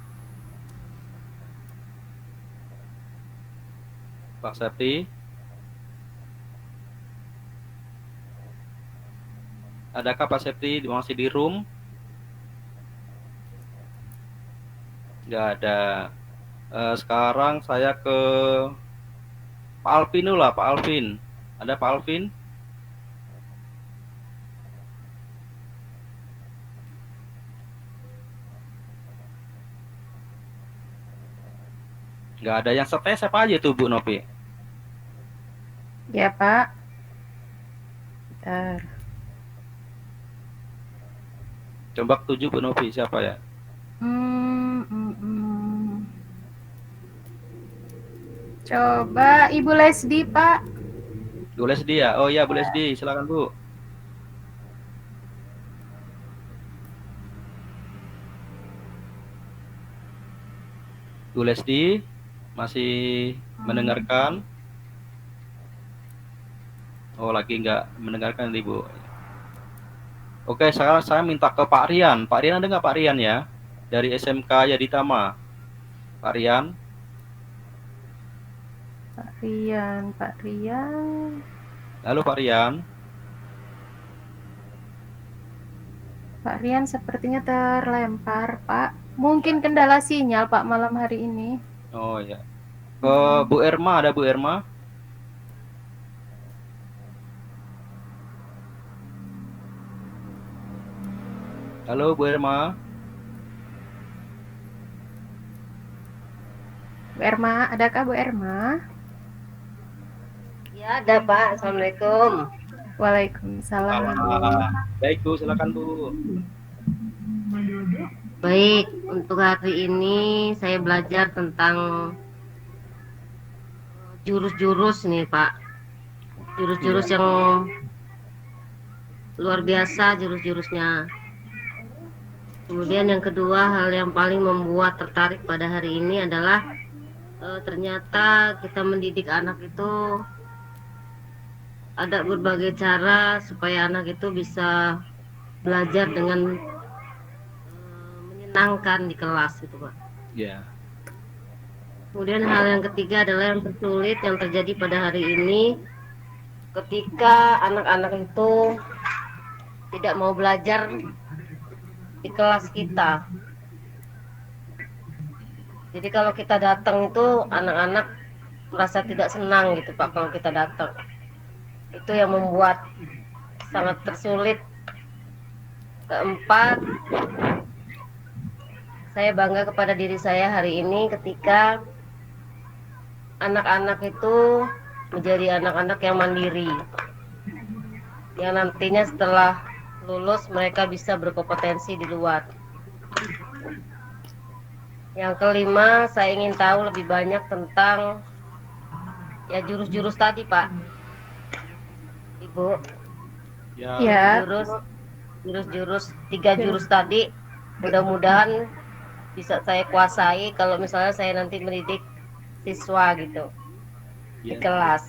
Pak Septi. Adakah Pak Septi masih di room? Nggak ada. Sekarang saya ke Pak Alvin dulu lah, Pak Alvin. Ada Pak Alvin? Nggak ada yang setes siapa aja tuh Bu Novi? Ya Pak. Bentar. Coba tuju Bu Novi siapa ya? Coba Ibu Lesdi Pak. Bu Lesdi ya? Oh iya Bu Lesdi, silakan Bu. Bu Lesdi masih mendengarkan? Oh lagi nggak mendengarkan nih Bu. Oke, sekarang saya minta ke Pak Rian. Pak Rian ada nggak Pak Rian ya? Dari SMK Yaditama. Pak Rian. Pak Rian. Halo Pak Rian. Pak Rian sepertinya terlempar Pak. Mungkin kendala sinyal Pak malam hari ini. Oh ya. Ke Bu Erma, ada Bu Erma? Halo Bu Erma. Bu Erma, adakah Bu Erma? Ya, ada Pak. Assalamualaikum. Waalaikumsalam Ibu. Baik Bu, silakan Bu. Baik, untuk hari ini saya belajar tentang jurus-jurus nih Pak. Jurus-jurus yang luar biasa jurus-jurusnya. Kemudian yang kedua, hal yang paling membuat tertarik pada hari ini adalah ternyata kita mendidik anak itu ada berbagai cara supaya anak itu bisa belajar dengan menyenangkan di kelas gitu Pak. Ya. Kemudian hal yang ketiga adalah yang tersulit yang terjadi pada hari ini ketika anak-anak itu tidak mau belajar di kelas kita. Jadi kalau kita datang itu anak-anak merasa tidak senang gitu Pak kalau kita datang. Itu yang membuat sangat tersulit. Keempat, saya bangga kepada diri saya hari ini ketika anak-anak itu menjadi anak-anak yang mandiri. Yang nantinya setelah lulus mereka bisa berkompetensi di luar. Yang kelima, saya ingin tahu lebih banyak tentang ya jurus-jurus tadi, Pak. Ibu. Ya. Jurus-jurus 3 jurus tadi mudah-mudahan bisa saya kuasai kalau misalnya saya nanti mendidik siswa gitu di kelas.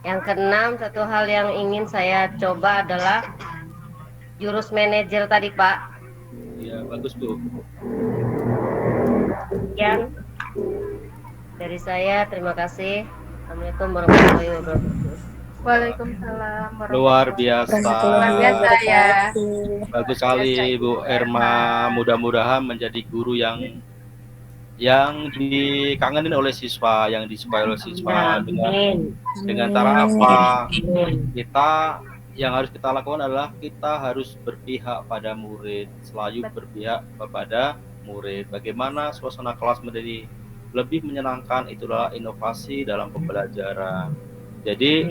Yang keenam, satu hal yang ingin saya coba adalah jurus manajer tadi, Pak. Ya, bagus Bu. Sekian dari saya, terima kasih. Assalamualaikum warahmatullahi wabarakatuh. Waalaikumsalam Luar biasa. Luar biasa ya. Bagus sekali Bu Erma. Mudah-mudahan menjadi guru yang dikangenin oleh siswa, yang disukai oleh siswa. Dengan cara apa? Kita yang harus kita lakukan adalah kita harus berpihak pada murid, selalu berpihak kepada murid. Bagaimana suasana kelas menjadi lebih menyenangkan, itulah inovasi dalam pembelajaran. Jadi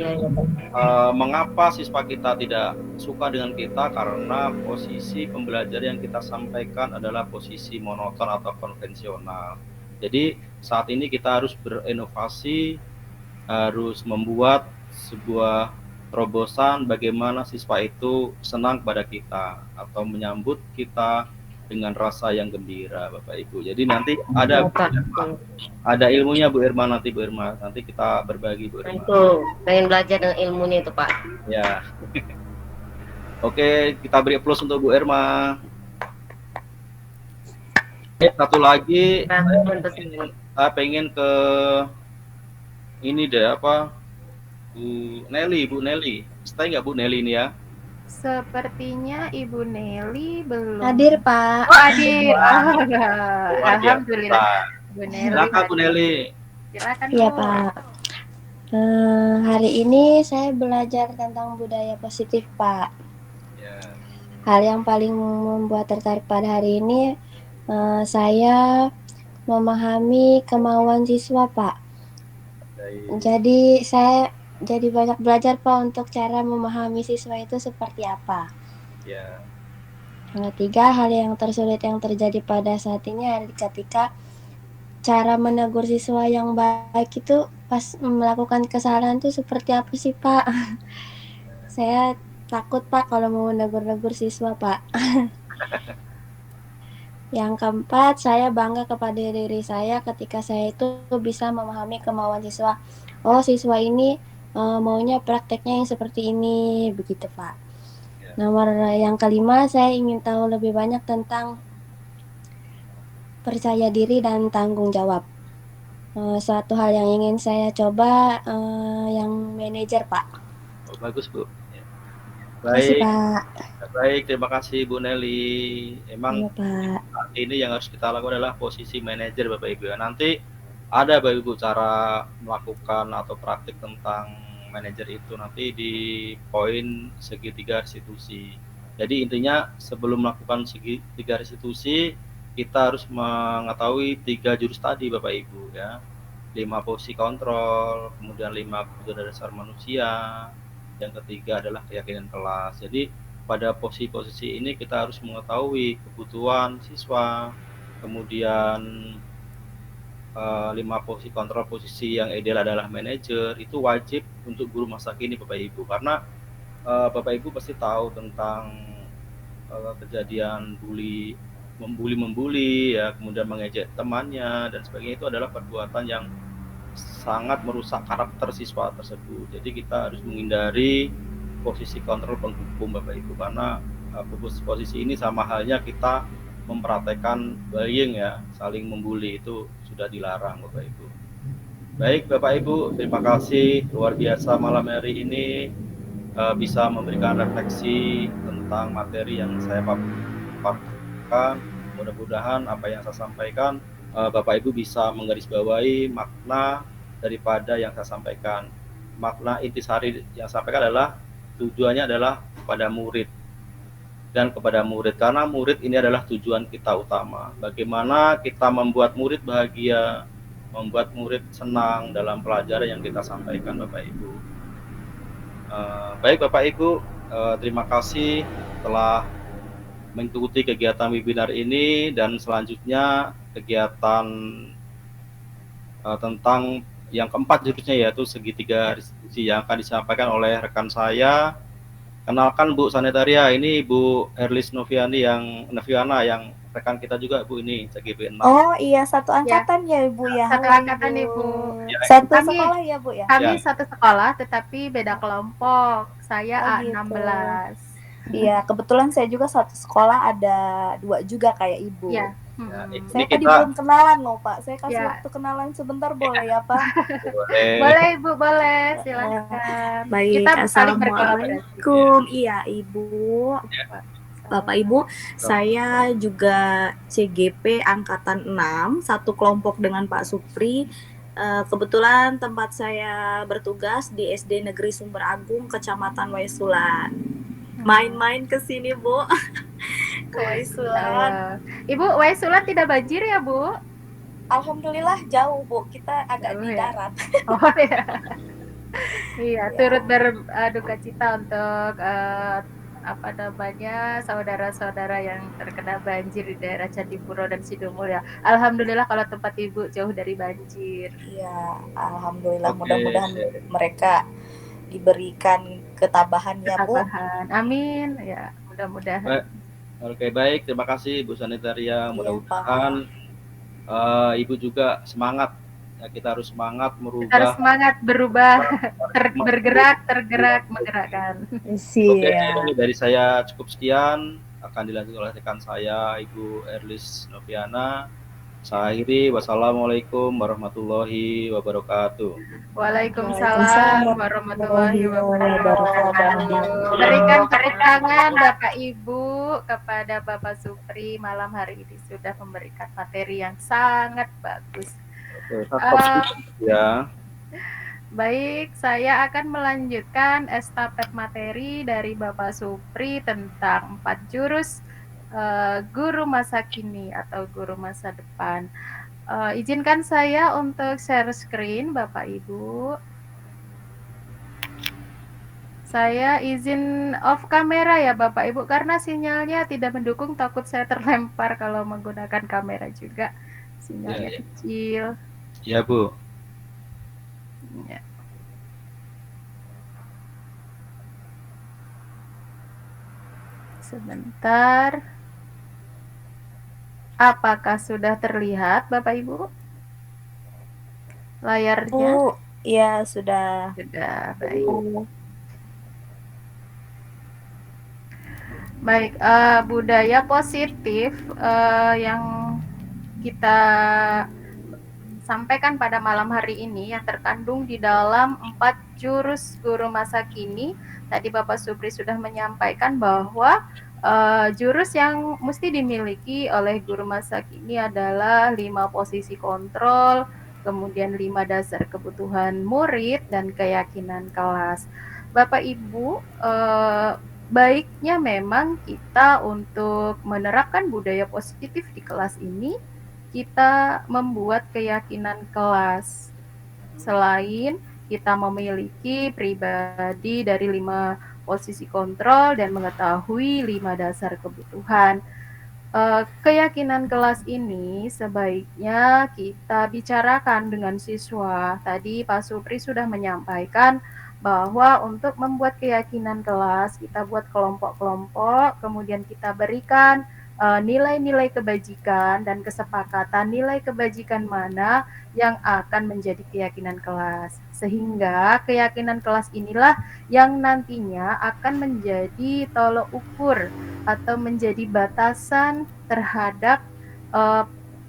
mengapa siswa kita tidak suka dengan kita? Karena posisi pembelajaran yang kita sampaikan adalah posisi monoton atau konvensional. Jadi saat ini kita harus berinovasi, harus membuat sebuah terobosan bagaimana siswa itu senang pada kita atau menyambut kita dengan rasa yang gembira, Bapak Ibu. Jadi nanti ada ilmunya Bu Irma, nanti kita berbagi Bu Irma. Itu pengen belajar dengan ilmunya itu Pak. Ya. Oke, kita beri plus untuk Bu Irma. Satu lagi, saya pengen ke ini deh apa, Bu Nelly. Stay nggak Bu Nelly ini ya? Sepertinya Ibu Nelly belum Hadir, Pak. Oh, hadir. Alhamdulillah. Bu Nelly. Silakan Bu Nelly. Silakan. Iya, Pak. Hari ini saya belajar tentang budaya positif, Pak. Ya. Hal yang paling membuat tertarik pada hari ini, saya memahami kemauan siswa, Pak. Jadi saya banyak belajar Pak untuk cara memahami siswa itu seperti apa. Ya. Yang ketiga, hal yang tersulit yang terjadi pada saat ini adalah ketika cara menegur siswa yang baik itu pas melakukan kesalahan itu seperti apa sih Pak? Saya takut Pak kalau mau menegur siswa Pak. Yang keempat, saya bangga kepada diri saya ketika saya itu bisa memahami kemauan siswa. Oh, siswa ini maunya prakteknya yang seperti ini, begitu Pak. Nomor yang kelima, saya ingin tahu lebih banyak tentang percaya diri dan tanggung jawab. Suatu hal yang ingin saya coba yang manajer Pak. Oh, bagus Bu. Baik. Baik, terima kasih Bu Nelly. Emang Pak. Saat ini yang harus kita lakukan adalah posisi manajer Bapak Ibu. Nanti ada Bapak Ibu cara melakukan atau praktik tentang manajer itu nanti di poin segitiga restitusi. Jadi intinya sebelum melakukan segitiga restitusi kita harus mengetahui 3 jurus tadi Bapak Ibu ya. 5 posisi kontrol, kemudian 5 kebutuhan dasar manusia, yang ketiga adalah keyakinan kelas. Jadi pada posisi-posisi ini kita harus mengetahui kebutuhan siswa, kemudian 5 posisi kontrol, posisi yang ideal adalah manajer, itu wajib untuk guru masa kini Bapak Ibu, karena Bapak Ibu pasti tahu tentang kejadian membuli ya, kemudian mengejek temannya dan sebagainya, itu adalah perbuatan yang sangat merusak karakter siswa tersebut. Jadi kita harus menghindari posisi kontrol penghukum Bapak Ibu, karena posisi ini sama halnya kita mempraktekkan bullying ya, saling membuli, itu sudah dilarang Bapak Ibu. Baik Bapak Ibu, terima kasih luar biasa malam hari ini bisa memberikan refleksi tentang materi yang saya paparkan. Mudah-mudahan apa yang saya sampaikan Bapak Ibu bisa menggarisbawahi makna daripada yang saya sampaikan. Makna intisari yang saya sampaikan adalah tujuannya adalah kepada murid dan kepada murid, karena murid ini adalah tujuan kita utama. Bagaimana kita membuat murid bahagia, membuat murid senang dalam pelajaran yang kita sampaikan Bapak Ibu. Baik Bapak Ibu, terima kasih telah mengikuti kegiatan webinar ini, dan selanjutnya kegiatan tentang yang keempat jurusnya, yaitu segitiga risiko yang akan disampaikan oleh rekan saya. Kenalkan Bu Sanitaria, ini Bu Erlis Noviana yang rekan kita juga Bu, ini CGP 6. Oh iya, satu angkatan ya Ibu ya. Satu angkatan Ibu. Satu sekolah ya Bu ya. Kami satu sekolah tetapi beda kelompok. Saya A16. Iya, kebetulan saya juga satu sekolah, ada 2 juga kayak Ibu. Iya. Saya tadi belum kenalan loh Pak. Saya kasih waktu kenalan sebentar boleh ya Pak? Boleh Ibu, boleh. Silakan. Baik, kita Assalamualaikum. Iya Ibu. Bapak Ibu, saya juga CGP Angkatan 6, satu kelompok dengan Pak Supri. Kebetulan tempat saya bertugas di SD Negeri Sumber Agung, Kecamatan Waisulan. Main-main ke sini, Bu. Ke Waisulan. Ibu, Waisulan tidak banjir ya, Bu? Alhamdulillah jauh, Bu. Kita agak di darat. Oh ya. Iya, turut berduka cita untuk apa namanya, saudara-saudara yang terkena banjir di daerah Candipuro dan Sidomulyo. Alhamdulillah kalau tempat Ibu jauh dari banjir. Iya, alhamdulillah. Mudah-mudahan mereka diberikan ketabahannya, Bu. Amin. Ya, mudah-mudahan. Oke, baik. Terima kasih Bu Sanitaria. Mudah-mudahan Ibu juga semangat. Ya, kita harus semangat merubah. Kita harus semangat berubah, bergerak, tergerak, menggerakkan. Oke, dari saya cukup sekian. Akan dilanjut oleh rekan saya, Ibu Erlis Noviana. Saya akhiri. Wassalamualaikum warahmatullahi wabarakatuh. Waalaikumsalam warahmatullahi wabarakatuh. Berikan tepuk tangan Bapak Ibu kepada Bapak Supri malam hari ini sudah memberikan materi yang sangat bagus. Ya. Baik, saya akan melanjutkan estafet materi dari Bapak Supri tentang 4 jurus guru masa kini atau guru masa depan. Izinkan saya untuk share screen Bapak Ibu. Saya izin off kamera ya Bapak Ibu, karena sinyalnya tidak mendukung, takut saya terlempar kalau menggunakan kamera juga. Sinyalnya kecil. Ya Bu. Ya. Sebentar. Apakah sudah terlihat Bapak Ibu layarnya? Bu, ya sudah. Sudah, baik. Baik, budaya positif yang kita sampaikan pada malam hari ini yang terkandung di dalam 4 jurus guru masa kini. Tadi Bapak Supri sudah menyampaikan bahwa jurus yang mesti dimiliki oleh guru masa kini adalah 5 posisi kontrol, kemudian 5 dasar kebutuhan murid, dan keyakinan kelas. Bapak Ibu, baiknya memang kita untuk menerapkan budaya positif di kelas ini, kita membuat keyakinan kelas. Selain kita memiliki pribadi dari 5 posisi kontrol dan mengetahui 5 dasar kebutuhan. Keyakinan kelas ini sebaiknya kita bicarakan dengan siswa. Tadi Pak Supri sudah menyampaikan bahwa untuk membuat keyakinan kelas, kita buat kelompok-kelompok, kemudian kita berikan nilai-nilai kebajikan dan kesepakatan nilai kebajikan mana yang akan menjadi keyakinan kelas. Sehingga keyakinan kelas inilah yang nantinya akan menjadi tolok ukur atau menjadi batasan terhadap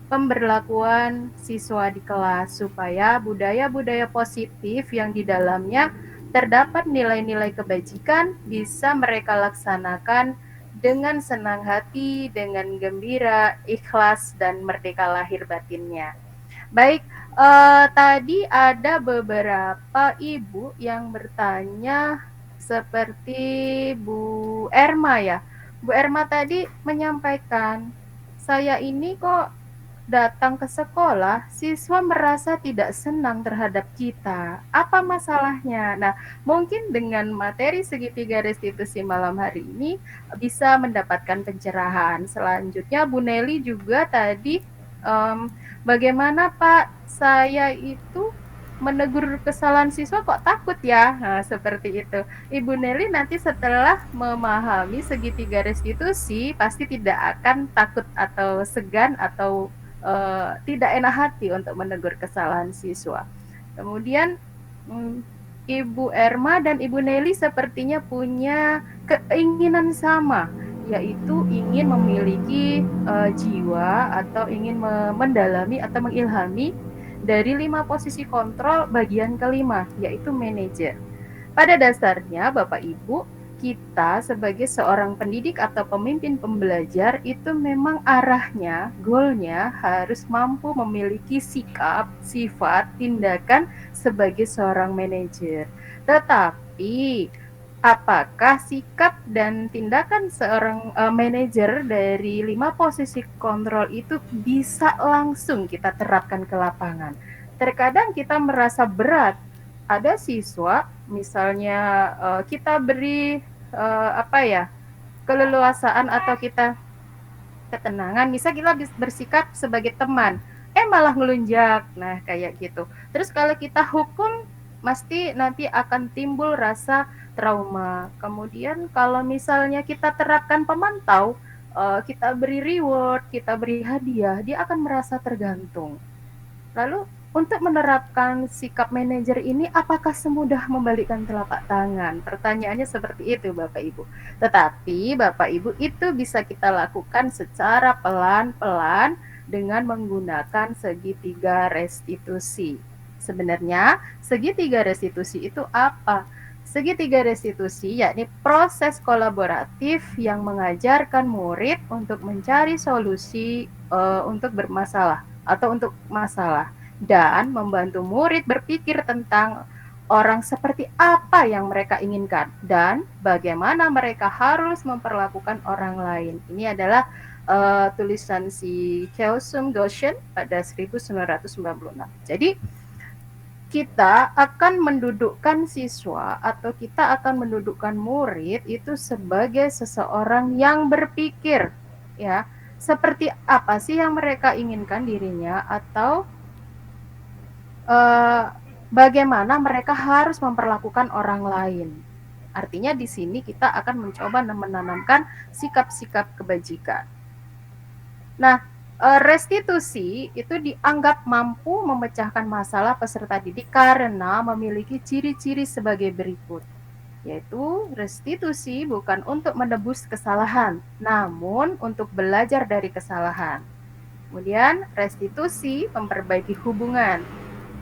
pemberlakuan siswa di kelas supaya budaya-budaya positif yang di dalamnya terdapat nilai-nilai kebajikan bisa mereka laksanakan dengan senang hati, dengan gembira, ikhlas, dan merdeka lahir batinnya. Baik, tadi ada beberapa ibu yang bertanya seperti Bu Erma ya. Bu Erma tadi menyampaikan, saya ini kok datang ke sekolah, siswa merasa tidak senang terhadap kita. Apa masalahnya? Nah, mungkin dengan materi segitiga restitusi malam hari ini bisa mendapatkan pencerahan. Selanjutnya, Bu Nelly juga tadi, bagaimana Pak, saya itu menegur kesalahan siswa kok takut ya? Nah, seperti itu. Ibu Nelly nanti setelah memahami segitiga restitusi pasti tidak akan takut atau segan atau tidak enak hati untuk menegur kesalahan siswa. Kemudian Ibu Erma dan Ibu Nelly sepertinya punya keinginan sama, yaitu ingin memiliki jiwa atau ingin mendalami atau mengilhami dari 5 posisi kontrol bagian kelima, yaitu manajer. Pada dasarnya Bapak Ibu, kita sebagai seorang pendidik atau pemimpin pembelajar itu memang arahnya, goalnya harus mampu memiliki sikap, sifat, tindakan sebagai seorang manajer. Tetapi apakah sikap dan tindakan seorang manajer dari 5 posisi kontrol itu bisa langsung kita terapkan ke lapangan? Terkadang kita merasa berat. Ada siswa, misalnya kita beri keleluasaan atau kita ketenangan, misal kita bersikap sebagai teman, malah ngelunjak, nah kayak gitu. Terus kalau kita hukum, pasti nanti akan timbul rasa trauma. Kemudian kalau misalnya kita terapkan pemantau, kita beri reward, kita beri hadiah, dia akan merasa tergantung. Lalu untuk menerapkan sikap manajer ini, apakah semudah membalikkan telapak tangan? Pertanyaannya seperti itu, Bapak Ibu. Tetapi Bapak Ibu itu bisa kita lakukan secara pelan-pelan dengan menggunakan segitiga restitusi. Sebenarnya segitiga restitusi itu apa? Segitiga restitusi yakni proses kolaboratif yang mengajarkan murid untuk mencari solusi untuk bermasalah atau untuk masalah, dan membantu murid berpikir tentang orang seperti apa yang mereka inginkan dan bagaimana mereka harus memperlakukan orang lain. Ini adalah tulisan si Keosum Goshen pada 1996. Jadi kita akan mendudukkan siswa atau kita akan mendudukkan murid itu sebagai seseorang yang berpikir, ya, seperti apa sih yang mereka inginkan dirinya atau bagaimana mereka harus memperlakukan orang lain. Artinya di sini kita akan mencoba menanamkan sikap-sikap kebajikan. Nah, restitusi itu dianggap mampu memecahkan masalah peserta didik karena memiliki ciri-ciri sebagai berikut, yaitu restitusi bukan untuk menebus kesalahan, namun untuk belajar dari kesalahan. Kemudian restitusi memperbaiki hubungan.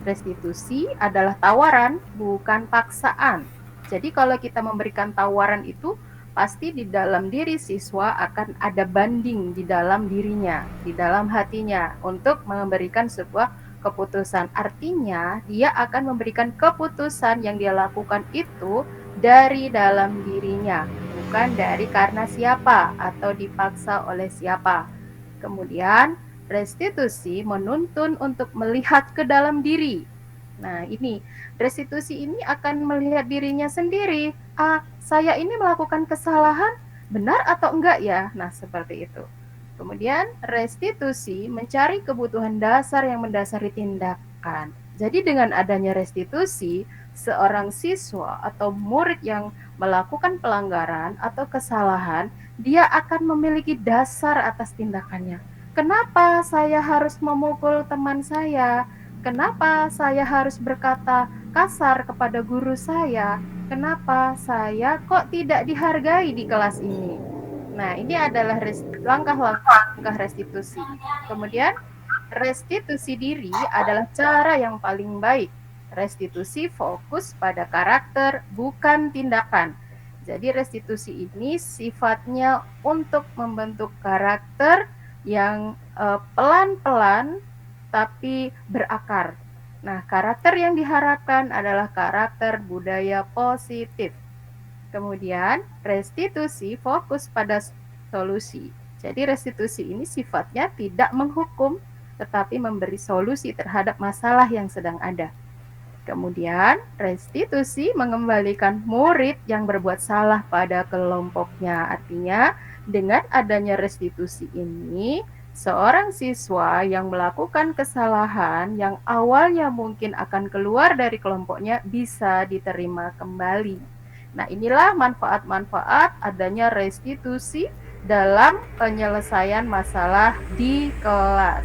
Restitusi adalah tawaran, bukan paksaan. Jadi kalau kita memberikan tawaran itu, pasti di dalam diri siswa akan ada banding di dalam dirinya, di dalam hatinya untuk memberikan sebuah keputusan. Artinya dia akan memberikan keputusan yang dia lakukan itu dari dalam dirinya, bukan dari karena siapa atau dipaksa oleh siapa. Kemudian, restitusi menuntun untuk melihat ke dalam diri. Nah, ini restitusi ini akan melihat dirinya sendiri. Saya ini melakukan kesalahan, benar atau enggak ya? Nah, seperti itu. Kemudian, restitusi mencari kebutuhan dasar yang mendasari tindakan. Jadi dengan adanya restitusi, seorang siswa atau murid yang melakukan pelanggaran atau kesalahan, dia akan memiliki dasar atas tindakannya. Kenapa saya harus memukul teman saya? Kenapa saya harus berkata kasar kepada guru saya? Kenapa saya kok tidak dihargai di kelas ini? Nah, ini adalah langkah-langkah restitusi. Kemudian, restitusi diri adalah cara yang paling baik. Restitusi fokus pada karakter, bukan tindakan. Jadi restitusi ini sifatnya untuk membentuk karakter yang pelan-pelan tapi berakar. Nah, karakter yang diharapkan adalah karakter budaya positif. Kemudian, restitusi fokus pada solusi. Jadi restitusi ini sifatnya tidak menghukum, tetapi memberi solusi terhadap masalah yang sedang ada. Kemudian, restitusi mengembalikan murid yang berbuat salah pada kelompoknya. Artinya, dengan adanya restitusi ini, seorang siswa yang melakukan kesalahan yang awalnya mungkin akan keluar dari kelompoknya bisa diterima kembali. Nah, inilah manfaat-manfaat adanya restitusi dalam penyelesaian masalah di kelas.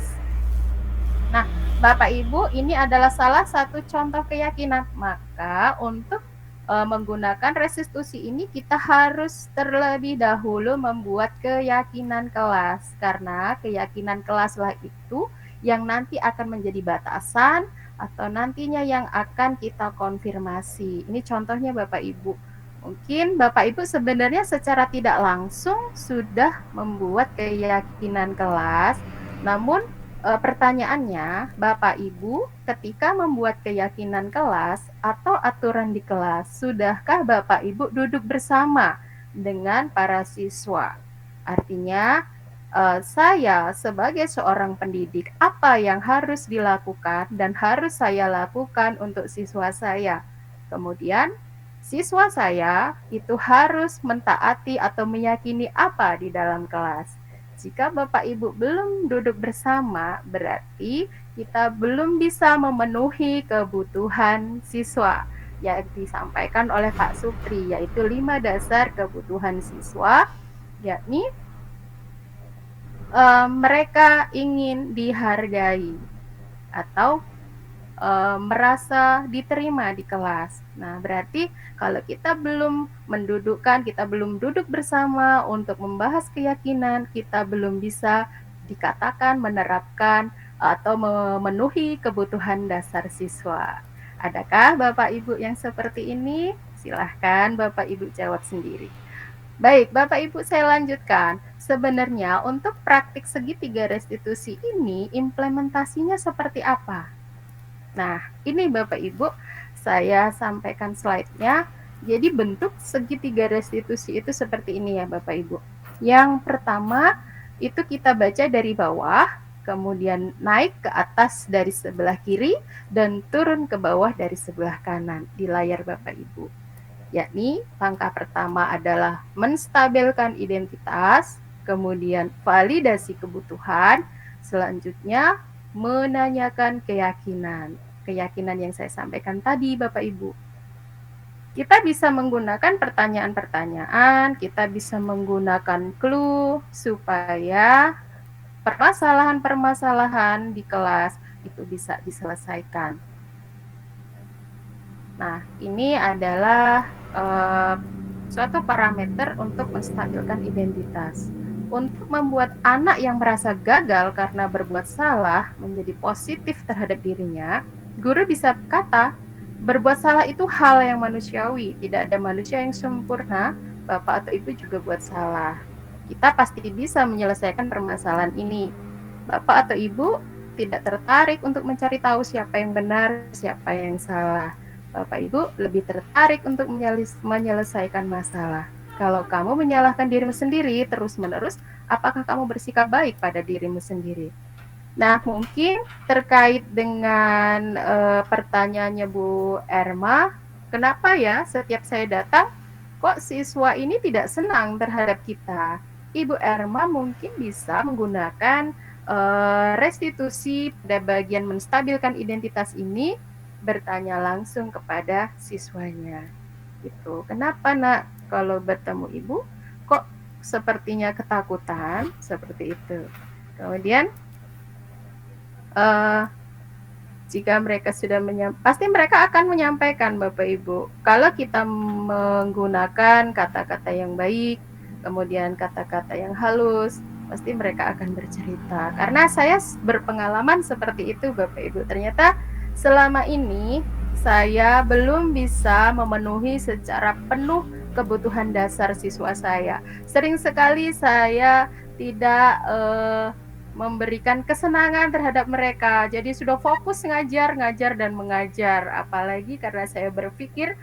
Nah, Bapak Ibu, ini adalah salah satu contoh keyakinan. Maka untuk menggunakan restitusi ini kita harus terlebih dahulu membuat keyakinan kelas, karena keyakinan kelaslah itu yang nanti akan menjadi batasan atau nantinya yang akan kita konfirmasi. Ini contohnya Bapak Ibu. Mungkin Bapak Ibu sebenarnya secara tidak langsung sudah membuat keyakinan kelas, namun pertanyaannya, Bapak Ibu ketika membuat keyakinan kelas atau aturan di kelas, sudahkah Bapak Ibu duduk bersama dengan para siswa? Artinya, saya sebagai seorang pendidik, apa yang harus dilakukan dan harus saya lakukan untuk siswa saya? Kemudian, siswa saya itu harus mentaati atau meyakini apa di dalam kelas. Jika Bapak Ibu belum duduk bersama, berarti kita belum bisa memenuhi kebutuhan siswa yang disampaikan oleh Pak Supri, yaitu 5 dasar kebutuhan siswa, yakni mereka ingin dihargai atau merasa diterima di kelas. Nah, berarti kalau kita belum mendudukkan, kita belum duduk bersama untuk membahas keyakinan, kita belum bisa dikatakan menerapkan atau memenuhi kebutuhan dasar siswa. Adakah Bapak Ibu yang seperti ini? Silahkan Bapak Ibu jawab sendiri. Baik, Bapak Ibu saya lanjutkan. Sebenarnya untuk praktik segitiga restitusi ini implementasinya seperti apa? Nah, ini Bapak Ibu, saya sampaikan slide-nya. Jadi bentuk segitiga restitusi itu seperti ini ya Bapak Ibu. Yang pertama, itu kita baca dari bawah, kemudian naik ke atas dari sebelah kiri, dan turun ke bawah dari sebelah kanan di layar Bapak Ibu. Yakni, langkah pertama adalah menstabilkan identitas, kemudian validasi kebutuhan, selanjutnya menanyakan keyakinan yang saya sampaikan tadi Bapak Ibu. Kita bisa menggunakan pertanyaan-pertanyaan, kita bisa menggunakan clue supaya permasalahan-permasalahan di kelas itu bisa diselesaikan. Nah, ini adalah suatu parameter untuk menstabilkan identitas. Untuk membuat anak yang merasa gagal karena berbuat salah menjadi positif terhadap dirinya, guru bisa berkata, berbuat salah itu hal yang manusiawi, tidak ada manusia yang sempurna, Bapak atau Ibu juga buat salah. Kita pasti bisa menyelesaikan permasalahan ini. Bapak atau Ibu tidak tertarik untuk mencari tahu siapa yang benar, siapa yang salah. Bapak Ibu lebih tertarik untuk menyelesaikan masalah. Kalau kamu menyalahkan dirimu sendiri terus-menerus, apakah kamu bersikap baik pada dirimu sendiri? Nah, mungkin terkait dengan pertanyaannya Bu Erma, kenapa ya setiap saya datang, kok siswa ini tidak senang terhadap kita? Ibu Erma mungkin bisa menggunakan restitusi pada bagian menstabilkan identitas ini, bertanya langsung kepada siswanya. Gitu. Kenapa nak kalau bertemu ibu kok sepertinya ketakutan seperti itu? Kemudian jika mereka sudah pasti mereka akan menyampaikan Bapak Ibu. Kalau kita menggunakan kata-kata yang baik, kemudian kata-kata yang halus, pasti mereka akan bercerita. Karena saya berpengalaman seperti itu Bapak Ibu. Ternyata selama ini saya belum bisa memenuhi secara penuh kebutuhan dasar siswa saya. Sering sekali saya tidak memberikan kesenangan terhadap mereka. Jadi sudah fokus ngajar dan mengajar. Apalagi karena saya berpikir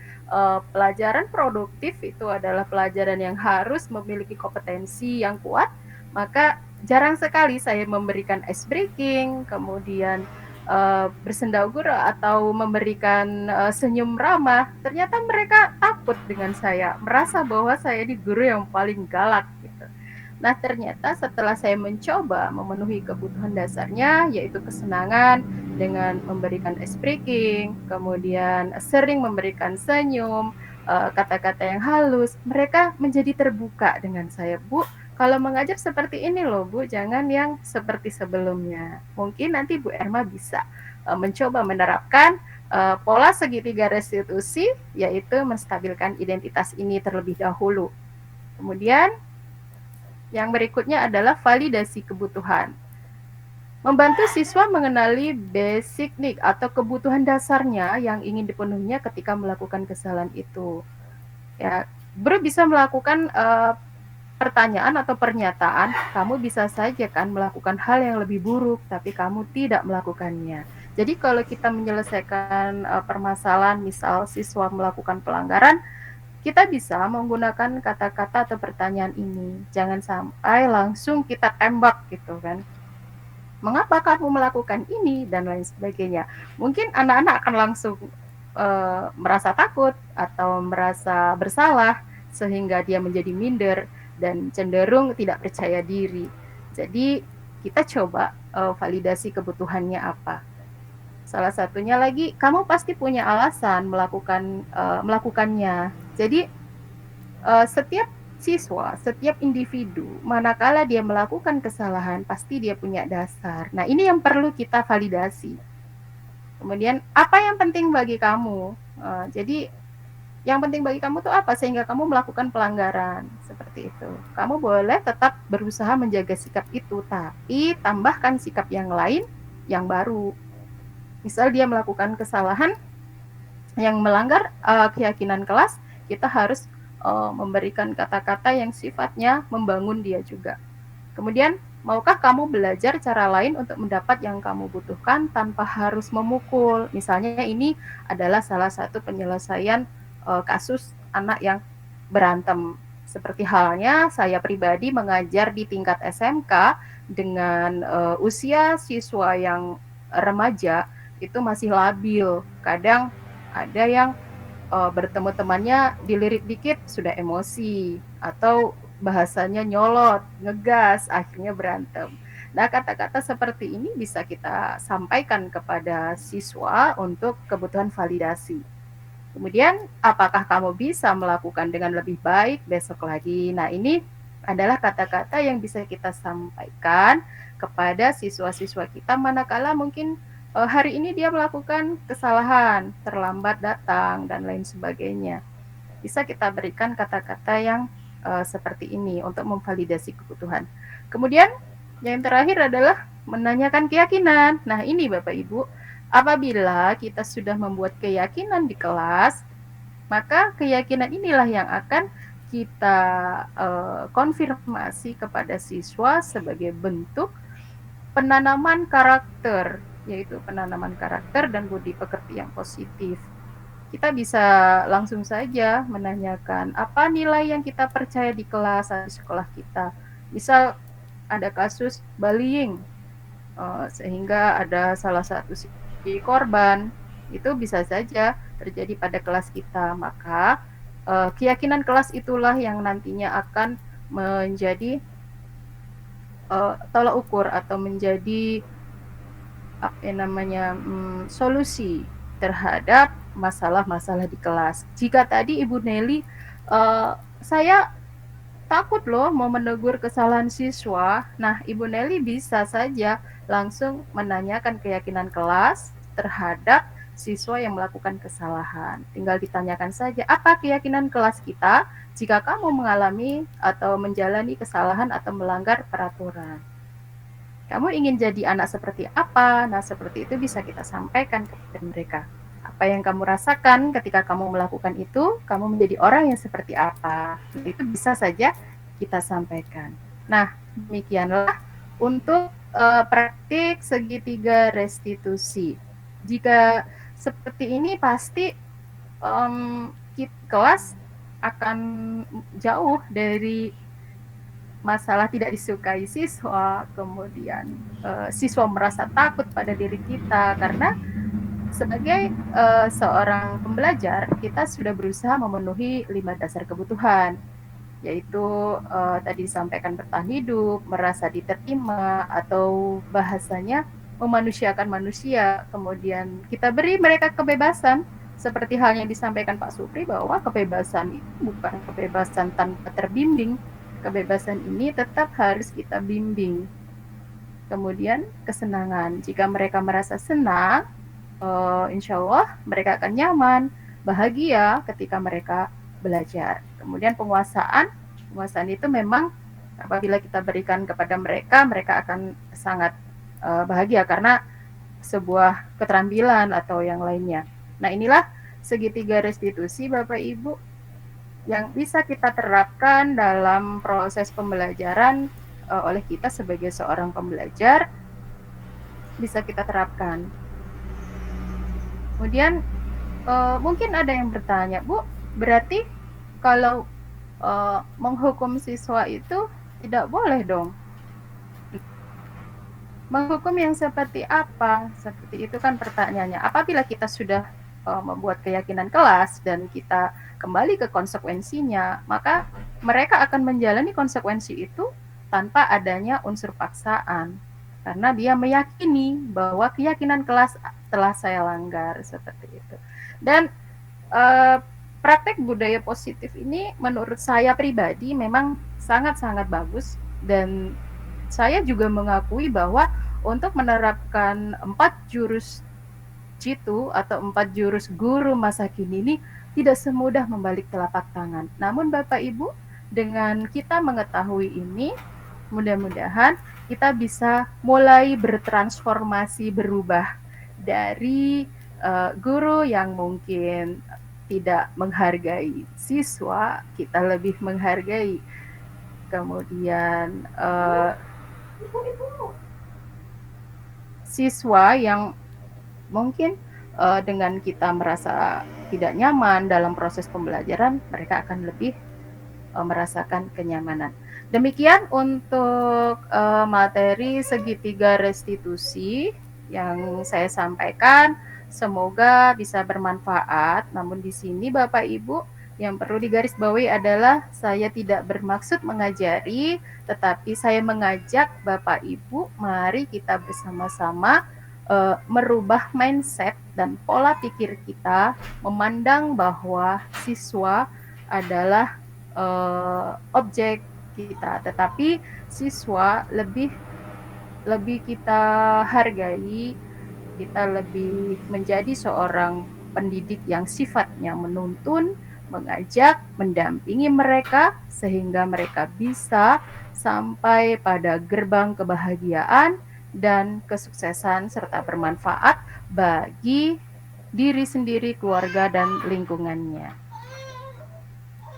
pelajaran produktif itu adalah pelajaran yang harus memiliki kompetensi yang kuat. Maka jarang sekali saya memberikan ice breaking, kemudian bersenda gurau atau memberikan senyum ramah. Ternyata mereka takut dengan saya, merasa bahwa saya ini guru yang paling galak gitu. Nah, ternyata setelah saya mencoba memenuhi kebutuhan dasarnya, yaitu kesenangan dengan memberikan ice breaking, kemudian sering memberikan senyum, kata-kata yang halus, mereka menjadi terbuka dengan saya. Bu, kalau mengajar seperti ini loh Bu, jangan yang seperti sebelumnya. Mungkin nanti Bu Erma bisa mencoba menerapkan pola segitiga restitusi, yaitu menstabilkan identitas ini terlebih dahulu. Kemudian yang berikutnya adalah validasi kebutuhan. Membantu siswa mengenali basic need atau kebutuhan dasarnya yang ingin dipenuhinya ketika melakukan kesalahan itu. Ya, Bro bisa melakukan pertanyaan atau pernyataan, kamu bisa saja kan melakukan hal yang lebih buruk, tapi kamu tidak melakukannya. Jadi kalau kita menyelesaikan permasalahan, misal siswa melakukan pelanggaran, kita bisa menggunakan kata-kata atau pertanyaan ini. Jangan sampai langsung kita tembak gitu kan. Mengapa kamu melakukan ini dan lain sebagainya. Mungkin anak-anak akan langsung merasa takut atau merasa bersalah sehingga dia menjadi minder dan cenderung tidak percaya diri. Jadi kita coba validasi kebutuhannya apa. Salah satunya lagi, kamu pasti punya alasan melakukannya. Jadi setiap siswa, setiap individu, manakala dia melakukan kesalahan, pasti dia punya dasar. Nah, ini yang perlu kita validasi. Kemudian, apa yang penting bagi kamu? Jadi yang penting bagi kamu tuh apa sehingga kamu melakukan pelanggaran seperti itu. Kamu boleh tetap berusaha menjaga sikap itu, tapi tambahkan sikap yang lain yang baru. Misal dia melakukan kesalahan yang melanggar keyakinan kelas, kita harus memberikan kata-kata yang sifatnya membangun dia juga. Kemudian, maukah kamu belajar cara lain untuk mendapat yang kamu butuhkan tanpa harus memukul? Misalnya ini adalah salah satu penyelesaian kasus anak yang berantem. Seperti halnya saya pribadi mengajar di tingkat SMK dengan usia siswa yang remaja itu masih labil. Kadang ada yang bertemu temannya dilirik dikit sudah emosi atau bahasanya nyolot, ngegas, akhirnya berantem. Nah, kata-kata seperti ini bisa kita sampaikan kepada siswa untuk kebutuhan validasi. Kemudian, apakah kamu bisa melakukan dengan lebih baik besok lagi? Nah, ini adalah kata-kata yang bisa kita sampaikan kepada siswa-siswa kita manakala mungkin hari ini dia melakukan kesalahan, terlambat datang, dan lain sebagainya. Bisa kita berikan kata-kata yang seperti ini untuk memvalidasi kebutuhan. Kemudian, yang terakhir adalah menanyakan keyakinan. Nah, ini Bapak Ibu, apabila kita sudah membuat keyakinan di kelas, maka keyakinan inilah yang akan kita konfirmasi kepada siswa sebagai bentuk penanaman karakter, yaitu penanaman karakter dan budi pekerti yang positif. kita bisa langsung saja menanyakan apa nilai yang kita percaya di kelas atau sekolah kita. Misal ada kasus bullying, sehingga ada salah satu si korban, itu bisa saja terjadi pada kelas kita. Maka keyakinan kelas itulah yang nantinya akan menjadi tolak ukur atau menjadi solusi terhadap masalah-masalah di kelas. Jika tadi Ibu Nelly, saya takut loh mau menegur kesalahan siswa. Nah, Ibu Nelly bisa saja langsung menanyakan keyakinan kelas terhadap siswa yang melakukan kesalahan. Tinggal ditanyakan saja, apa keyakinan kelas kita jika kamu mengalami atau menjalani kesalahan atau melanggar peraturan? Kamu ingin jadi anak seperti apa? Nah, seperti itu bisa kita sampaikan kepada mereka. Apa yang kamu rasakan ketika kamu melakukan itu, kamu menjadi orang yang seperti apa? Itu bisa saja kita sampaikan. Nah, demikianlah untuk praktik segitiga restitusi. Jika seperti ini pasti kelas akan jauh dari masalah tidak disukai siswa, kemudian siswa merasa takut pada diri kita, karena sebagai seorang pembelajar kita sudah berusaha memenuhi 5 dasar kebutuhan, yaitu tadi disampaikan bertahan hidup, merasa diterima, atau bahasanya memanusiakan manusia. Kemudian kita beri mereka kebebasan, seperti hal yang disampaikan Pak Supri, bahwa kebebasan itu bukan kebebasan tanpa terbimbing. Kebebasan ini tetap harus kita bimbing. Kemudian kesenangan, jika mereka merasa senang, insya Allah mereka akan nyaman, bahagia ketika mereka belajar. Kemudian penguasaan itu memang apabila kita berikan kepada mereka, mereka akan sangat bahagia karena sebuah keterampilan atau yang lainnya. Nah, inilah segitiga restitusi Bapak Ibu yang bisa kita terapkan dalam proses pembelajaran oleh kita sebagai seorang pembelajar, bisa kita terapkan. Kemudian mungkin ada yang bertanya, Bu, berarti kalau menghukum siswa itu tidak boleh dong? Menghukum yang seperti apa? Seperti itu kan pertanyaannya. Apabila kita sudah membuat keyakinan kelas dan kita kembali ke konsekuensinya, maka mereka akan menjalani konsekuensi itu tanpa adanya unsur paksaan, karena dia meyakini bahwa keyakinan kelas telah saya langgar, seperti itu. Dan praktek budaya positif ini menurut saya pribadi memang sangat-sangat bagus, dan saya juga mengakui bahwa untuk menerapkan 4 jurus jitu atau 4 jurus guru masa kini ini tidak semudah membalik telapak tangan. Namun Bapak Ibu, dengan kita mengetahui ini, mudah-mudahan kita bisa mulai bertransformasi, berubah dari guru yang mungkin tidak menghargai siswa, kita lebih menghargai. Kemudian siswa yang mungkin dengan kita merasa tidak nyaman dalam proses pembelajaran, mereka akan lebih merasakan kenyamanan. Demikian untuk materi segitiga restitusi yang saya sampaikan. Semoga bisa bermanfaat. Namun di sini Bapak Ibu, yang perlu digarisbawahi adalah saya tidak bermaksud mengajari, tetapi saya mengajak Bapak Ibu, mari kita bersama-sama merubah mindset dan pola pikir kita, memandang bahwa siswa adalah objek kita, tetapi siswa lebih kita hargai, kita lebih menjadi seorang pendidik yang sifatnya menuntun, mengajak, mendampingi mereka sehingga mereka bisa sampai pada gerbang kebahagiaan dan kesuksesan serta bermanfaat bagi diri sendiri, keluarga, dan lingkungannya.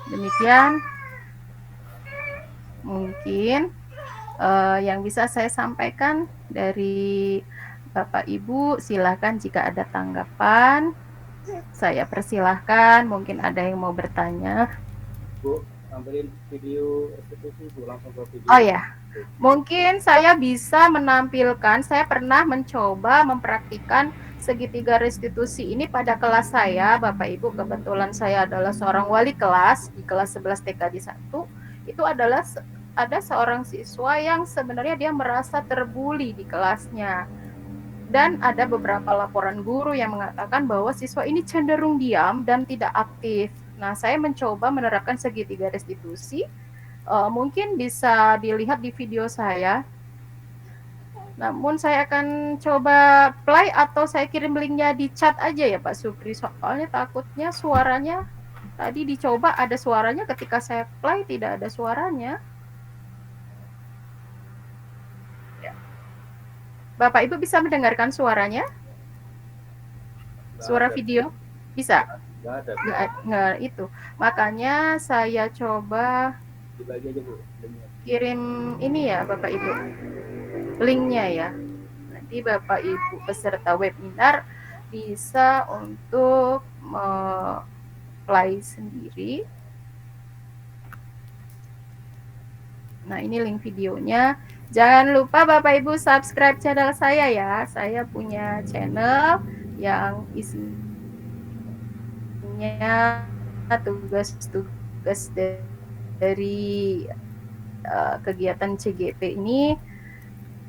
Demikian mungkin yang bisa saya sampaikan dari Bapak Ibu. Silakan jika ada tanggapan, Saya persilahkan, mungkin ada yang mau bertanya. Bu, ambilin video restitusi Bu, langsung ke video. Oh ya, mungkin saya bisa menampilkan, saya pernah mencoba mempraktikkan segitiga restitusi ini pada kelas saya, Bapak Ibu. Kebetulan saya adalah seorang wali kelas di kelas 11 TKJ 1. Itu adalah ada seorang siswa yang sebenarnya dia merasa terbuli di kelasnya. Dan ada beberapa laporan guru yang mengatakan bahwa siswa ini cenderung diam dan tidak aktif. Nah, saya mencoba menerapkan segitiga restitusi. Mungkin bisa dilihat di video saya. Namun saya akan coba play atau saya kirim linknya di chat aja ya Pak Supri. Soalnya takutnya suaranya tadi dicoba ada suaranya, ketika saya play tidak ada suaranya. Bapak Ibu bisa mendengarkan suaranya? Suara video? Bisa? Nggak itu. Makanya saya coba kirim ini ya Bapak Ibu, linknya ya. Nanti Bapak Ibu peserta webinar bisa untuk play sendiri. Nah, ini link videonya. Jangan lupa Bapak Ibu subscribe channel saya ya. Saya punya channel yang isinya tugas-tugas dari kegiatan CGP ini.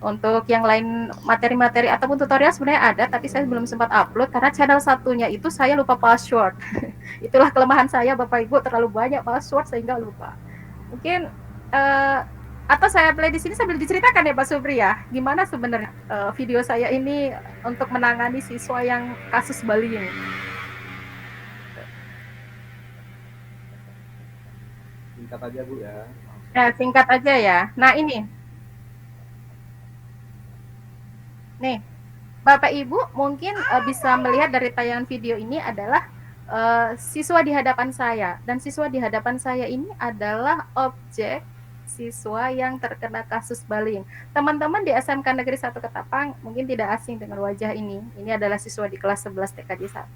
Untuk yang lain materi-materi ataupun tutorial sebenarnya ada, tapi saya belum sempat upload karena channel satunya itu saya lupa password. Itulah kelemahan saya Bapak Ibu, terlalu banyak password sehingga lupa. Mungkin atau saya play di sini sambil diceritakan ya Pak Supri ya, gimana sebenarnya video saya ini untuk menangani siswa yang kasus bullying. Singkat aja Bu ya. Singkat aja ya. Nah ini, nih Bapak Ibu mungkin bisa melihat dari tayangan video ini adalah siswa di hadapan saya, dan siswa di hadapan saya ini adalah objek siswa yang terkena kasus bullying. Teman-teman di SMK Negeri 1 Ketapang mungkin tidak asing dengan wajah ini. Ini adalah siswa di kelas 11 TKJ 1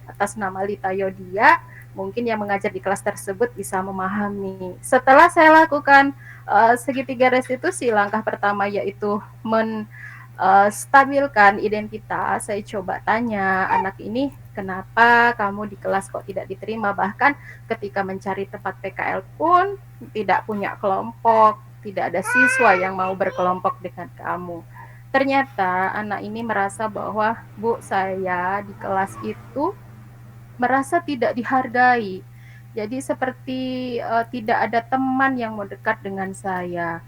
atas nama Lita Yodia. Mungkin yang mengajar di kelas tersebut bisa memahami. Setelah saya lakukan segitiga restitusi, langkah pertama yaitu stabilkan identitas. Saya coba tanya anak ini, kenapa kamu di kelas kok tidak diterima? Bahkan ketika mencari tempat PKL pun tidak punya kelompok, tidak ada siswa yang mau berkelompok dengan kamu. Ternyata anak ini merasa bahwa, Bu, saya di kelas itu merasa tidak dihargai. Jadi seperti tidak ada teman yang mau dekat dengan saya.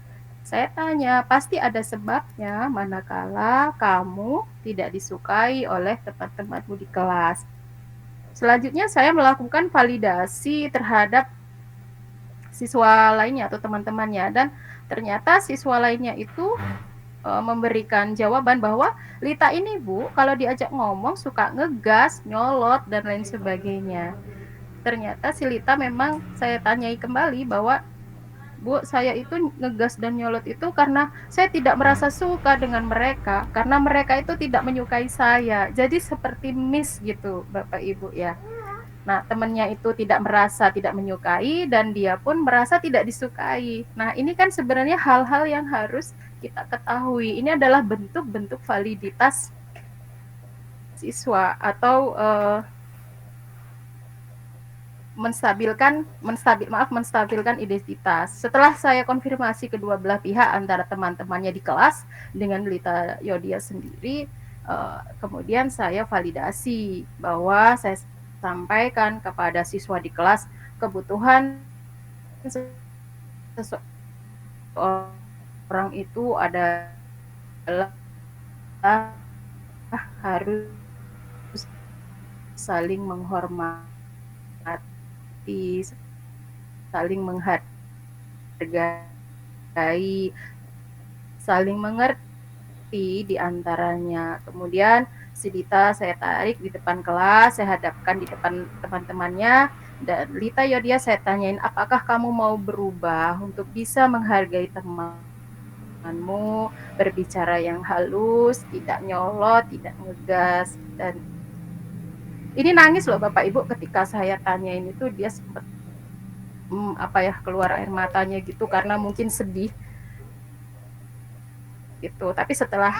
Saya tanya, pasti ada sebabnya manakala kamu tidak disukai oleh teman-temanmu di kelas. Selanjutnya saya melakukan validasi terhadap siswa lainnya atau teman-temannya, dan ternyata siswa lainnya itu memberikan jawaban bahwa Lita ini, Bu, kalau diajak ngomong suka ngegas, nyolot, dan lain sebagainya. Ternyata si Lita memang saya tanyai kembali bahwa, Bu, saya itu ngegas dan nyolot itu karena saya tidak merasa suka dengan mereka, karena mereka itu tidak menyukai saya. Jadi seperti miss gitu Bapak Ibu ya. Nah, temannya itu tidak merasa tidak menyukai dan dia pun merasa tidak disukai. Nah, ini kan sebenarnya hal-hal yang harus kita ketahui. Ini adalah bentuk-bentuk validitas siswa atau menstabilkan identitas. Setelah saya konfirmasi kedua belah pihak antara teman-temannya di kelas dengan Lita Yodia sendiri, kemudian saya validasi bahwa saya sampaikan kepada siswa di kelas kebutuhan seseorang itu adalah harus saling menghormati, saling menghargai, saling mengerti di antaranya. Kemudian si Dita saya tarik di depan kelas, saya hadapkan di depan teman-temannya, dan Lita Yodia saya tanyain, apakah kamu mau berubah untuk bisa menghargai temanmu, berbicara yang halus, tidak nyolot, tidak ngegas, dan Ini nangis loh Bapak Ibu, ketika saya tanyain itu dia sempat keluar air matanya gitu karena mungkin sedih gitu. Tapi setelah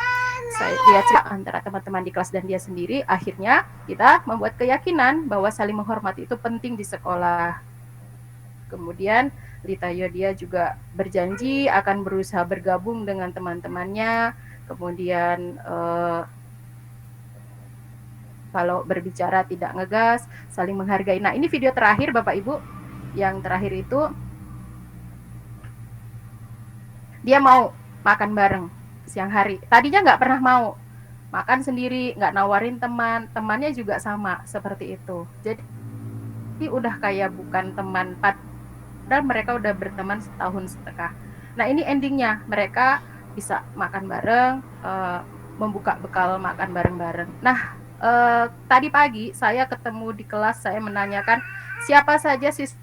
dia cerita antara teman-teman di kelas dan dia sendiri, akhirnya kita membuat keyakinan bahwa saling menghormati itu penting di sekolah. Kemudian Lita Yodia juga berjanji akan berusaha bergabung dengan teman-temannya. Kemudian kalau berbicara tidak ngegas, saling menghargai. Nah, ini video terakhir Bapak Ibu. Yang terakhir itu dia mau makan bareng siang hari. Tadinya nggak pernah mau, makan sendiri, nggak nawarin temannya juga sama seperti itu. Jadi udah kayak bukan teman, padahal mereka udah berteman setahun setengah. Nah, ini endingnya, mereka bisa makan bareng, membuka bekal makan bareng-bareng. Nah, tadi pagi saya ketemu di kelas, saya menanyakan siapa saja siswa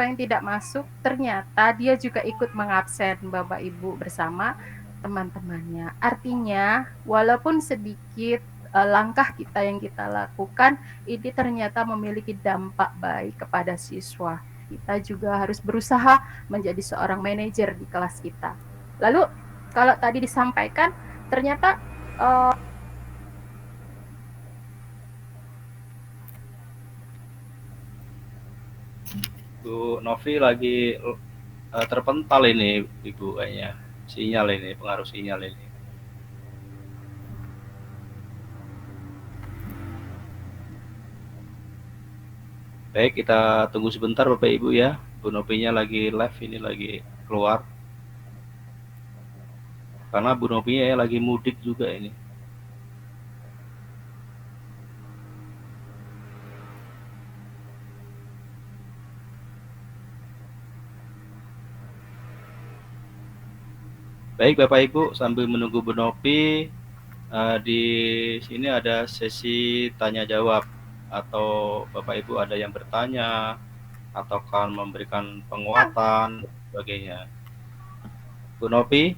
yang tidak masuk, ternyata dia juga ikut mengabsen Bapak Ibu bersama teman-temannya. Artinya walaupun sedikit langkah kita yang kita lakukan ini ternyata memiliki dampak baik kepada siswa. Kita juga harus berusaha menjadi seorang manajer di kelas kita. Lalu kalau tadi disampaikan ternyata Bu Novi lagi terpental ini Ibu kayaknya. Sinyal ini, pengaruh sinyal ini. Baik, kita tunggu sebentar Bapak Ibu ya. Bu Novinya lagi live ini, lagi keluar. Karena Bu Novinya ya lagi mudik juga ini. Baik Bapak Ibu, sambil menunggu Bu Novi, di sini ada sesi tanya jawab, atau Bapak Ibu ada yang bertanya atau kan memberikan penguatan sebagainya. Bu Novi?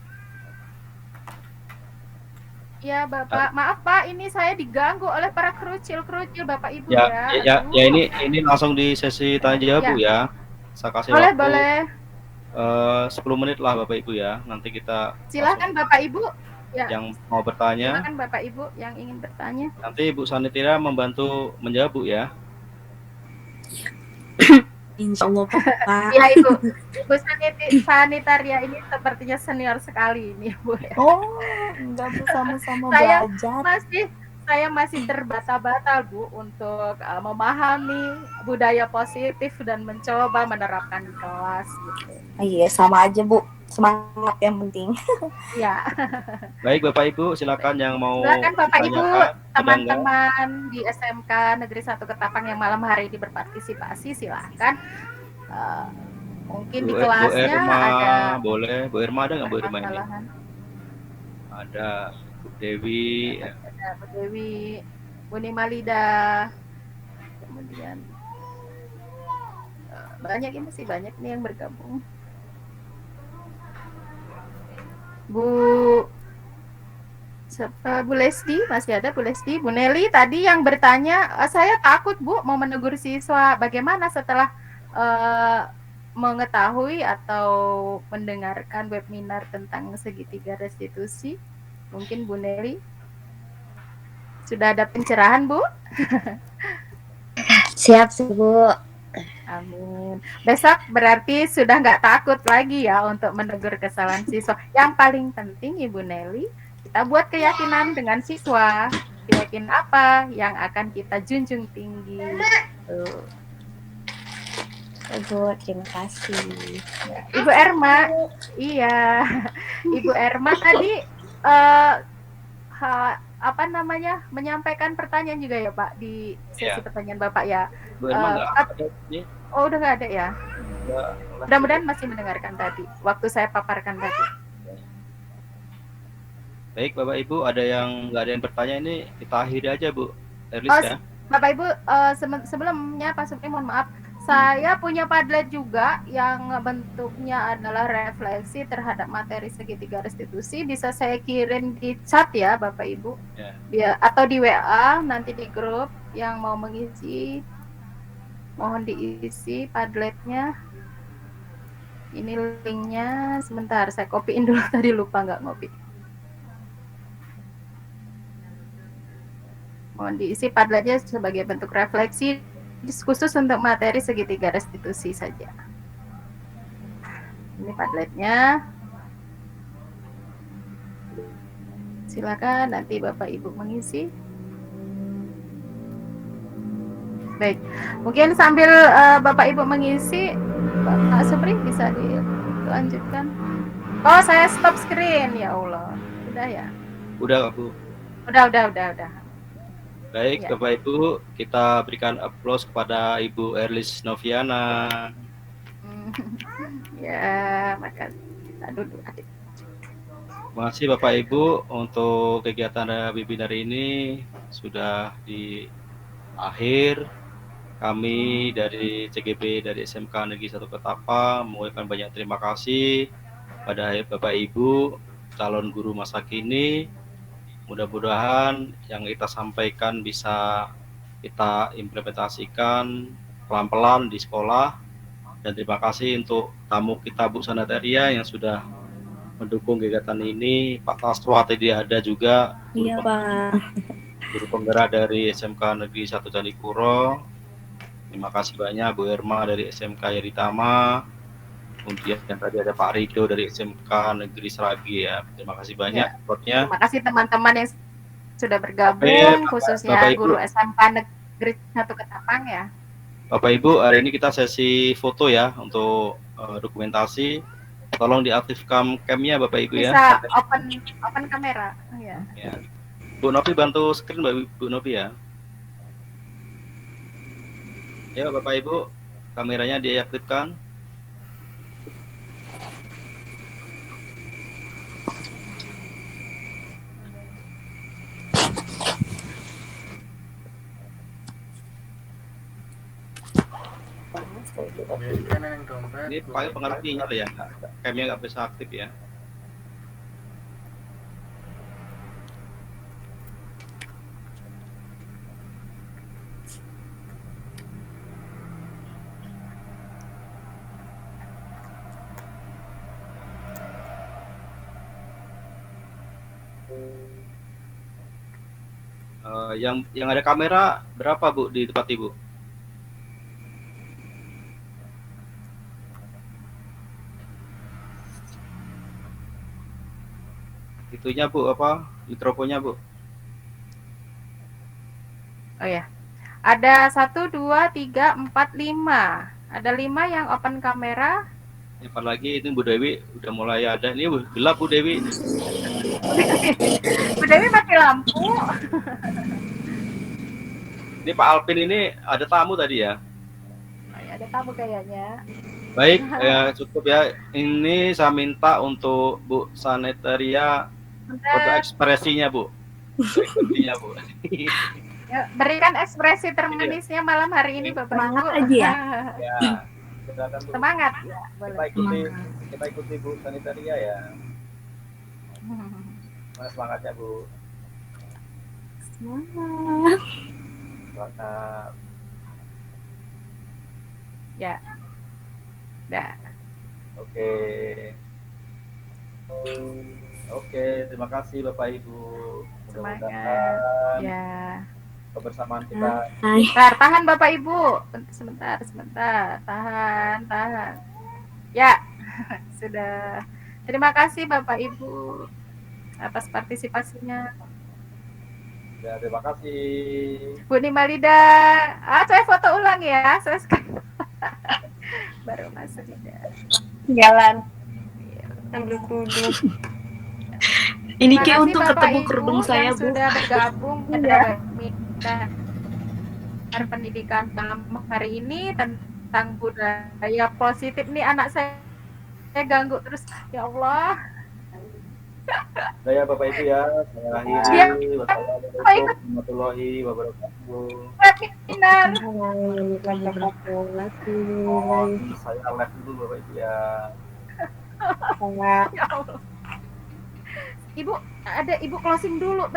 Ya Bapak, maaf Pak, ini saya diganggu oleh para kerucil-kerucil Bapak Ibu ya. Ya ini langsung di sesi tanya jawab Bu ya. Saya kasih boleh, waktu. Boleh. 10 menit lah Bapak Ibu ya. Nanti kita silakan Bapak Ibu ya. Yang mau bertanya. Silakan Bapak Ibu yang ingin bertanya. Nanti Bu Sanitira membantu menjawab Bu ya. Insya Allah Pak. Ya Ibu Sanitaria ini sepertinya senior sekali ini Bu ya. Oh, enggak sama-sama belajar. Saya masih terbata-bata Bu untuk memahami budaya positif dan mencoba menerapkan di kelas gitu. Iya, sama aja Bu. Semangat yang penting. Ya. Baik Bapak Ibu, silakan yang mau. Silakan Bapak Ibu, teman-teman di SMK Negeri 1 Ketapang yang malam hari ini berpartisipasi, silakan. Mungkin di kelasnya Bu Irma, ada. Boleh, Bu Irma ada nggak Bu Irma ini? Ada Bu Dewi. Ada Bu Dewi, Bu Nimalida, kemudian banyak ini sih, banyak nih yang bergabung. Bu Lesti, masih ada Bu Lesti. Bu Nelly tadi yang bertanya, saya takut Bu mau menegur siswa. Bagaimana setelah mengetahui atau mendengarkan webinar tentang segitiga restitusi? Mungkin Bu Nelly sudah ada pencerahan Bu? Siap sih Bu. Amin. Besok berarti sudah nggak takut lagi ya untuk menegur kesalahan siswa. Yang paling penting Ibu Nelly, kita buat keyakinan dengan siswa. Keyakinan apa yang akan kita junjung tinggi. Bu, terima kasih. Ibu Erma, iya. Ibu Erma tadi menyampaikan pertanyaan juga ya Pak di sesi pertanyaan Bapak ya. Bu Erma nggak ada ini. Oh, udah nggak ada ya? Mudah-mudahan masih mendengarkan tadi, waktu saya paparkan tadi. Baik Bapak Ibu, nggak ada yang bertanya, ini kita akhiri aja Bu Erlis ya. Bapak Ibu, sebelumnya Pak Supri mohon maaf, saya punya Padlet juga yang bentuknya adalah refleksi terhadap materi segitiga restitusi. Bisa saya kirim di chat ya Bapak Ibu, ya, atau di WA nanti di grup. yang mau mengisi, mohon diisi Padletnya. Ini linknya, sebentar saya copyin dulu, tadi lupa nggak ngopi. Mohon diisi Padletnya sebagai bentuk refleksi khusus untuk materi segitiga restitusi saja. Ini Padletnya. Silakan nanti Bapak Ibu mengisi. Baik, mungkin sambil Bapak Ibu mengisi, Pak Supri bisa dilanjutkan. Oh, saya stop screen, ya Allah. Udah ya? Udah, Bu. Udah. Baik, Ya. Bapak Ibu, kita berikan aplaus kepada Ibu Erlis Noviana. Ya, makasih. Kita duduk, adik. Terima kasih Bapak Ibu untuk kegiatan webinar ini sudah di akhir. Kami dari CGB dari SMK Negeri 1 Ketapang mengucapkan banyak terima kasih pada Bapak Ibu calon guru masa kini. Mudah-mudahan yang kita sampaikan bisa kita implementasikan pelan-pelan di sekolah. Dan terima kasih untuk tamu kita Bu Sanataria yang sudah mendukung kegiatan ini. Pak Taswa tadi ada juga. Iya, Pak. Guru penggerak dari SMK Negeri 1 Candipuro. Terima kasih banyak Bu Irma dari SMK Yaritama. Kemudian yang tadi ada Pak Rido dari SMK Negeri Seragi ya. Terima kasih banyak supportnya. Terima kasih teman-teman yang sudah bergabung, khususnya Bapak, Ibu. guru SMK Negeri 1 Ketapang ya. Bapak Ibu, hari ini kita sesi foto ya untuk dokumentasi. Tolong diaktifkan cam-nya Bapak Ibu Bisa ya. open kamera. Ya. Ya. Bu Novi bantu screen Bu Novi ya. Ya Bapak Ibu, kameranya diaktifkan. Ini pakai pengertiannya ya, cam-nya nggak bisa aktif ya. Yang ada kamera berapa Bu di tempat Ibu? Itunya Bu, apa mikrofonnya Bu? Oh ya. Ada 1, 2, 3, 4, 5. Ada 5 yang open kamera. Apalagi itu Bu Dewi udah mulai ada. Ini gelap Bu Dewi. Bu Dewi mati lampu. Ini Pak Alvin ini ada tamu tadi ya. Oh, ya, ada tamu kayaknya. Baik, cukup ya. Ini saya minta untuk Bu Sanetaria foto ekspresinya Bu. Ekspresinya Bu. Ya, berikan ekspresi termanisnya malam hari ini Bapak Semangat Ibu. aja ya. Ya. Silakan, Bu. Semangat ya, boleh. Kita ikuti Bu Sanetaria ya. Mana semangatnya Bu? Semangat. Semangat. Ya. Dah. Oke, terima kasih Bapak Ibu. Semangat. Mudah-mudahan Ya. kebersamaan kita. Bentar, tahan Bapak Ibu. Sebentar. Tahan. Ya. Sudah. Terima kasih Bapak Ibu atas partisipasinya. Ya, terima kasih. Bu Nimalida. Saya foto ulang ya. Saya sekarang baru masuk ya. Jalan. Ambil duduk. Ini Terima kayak kasih untuk Bapak ketemu Ibu kerudung saya, yang Bu. sudah bergabung pada webinar pendidikan dalam hari ini tentang budaya positif. Nih anak saya ganggu terus. Ya Allah. Saya Bapak Ibu ya, saya akhiri. Ya. Wassalamualaikum warahmatullahi wabarakatuh. Webinar. Saya live dulu Bapak Ibu ya. Ya Allah. Ibu, ada Ibu closing dulu.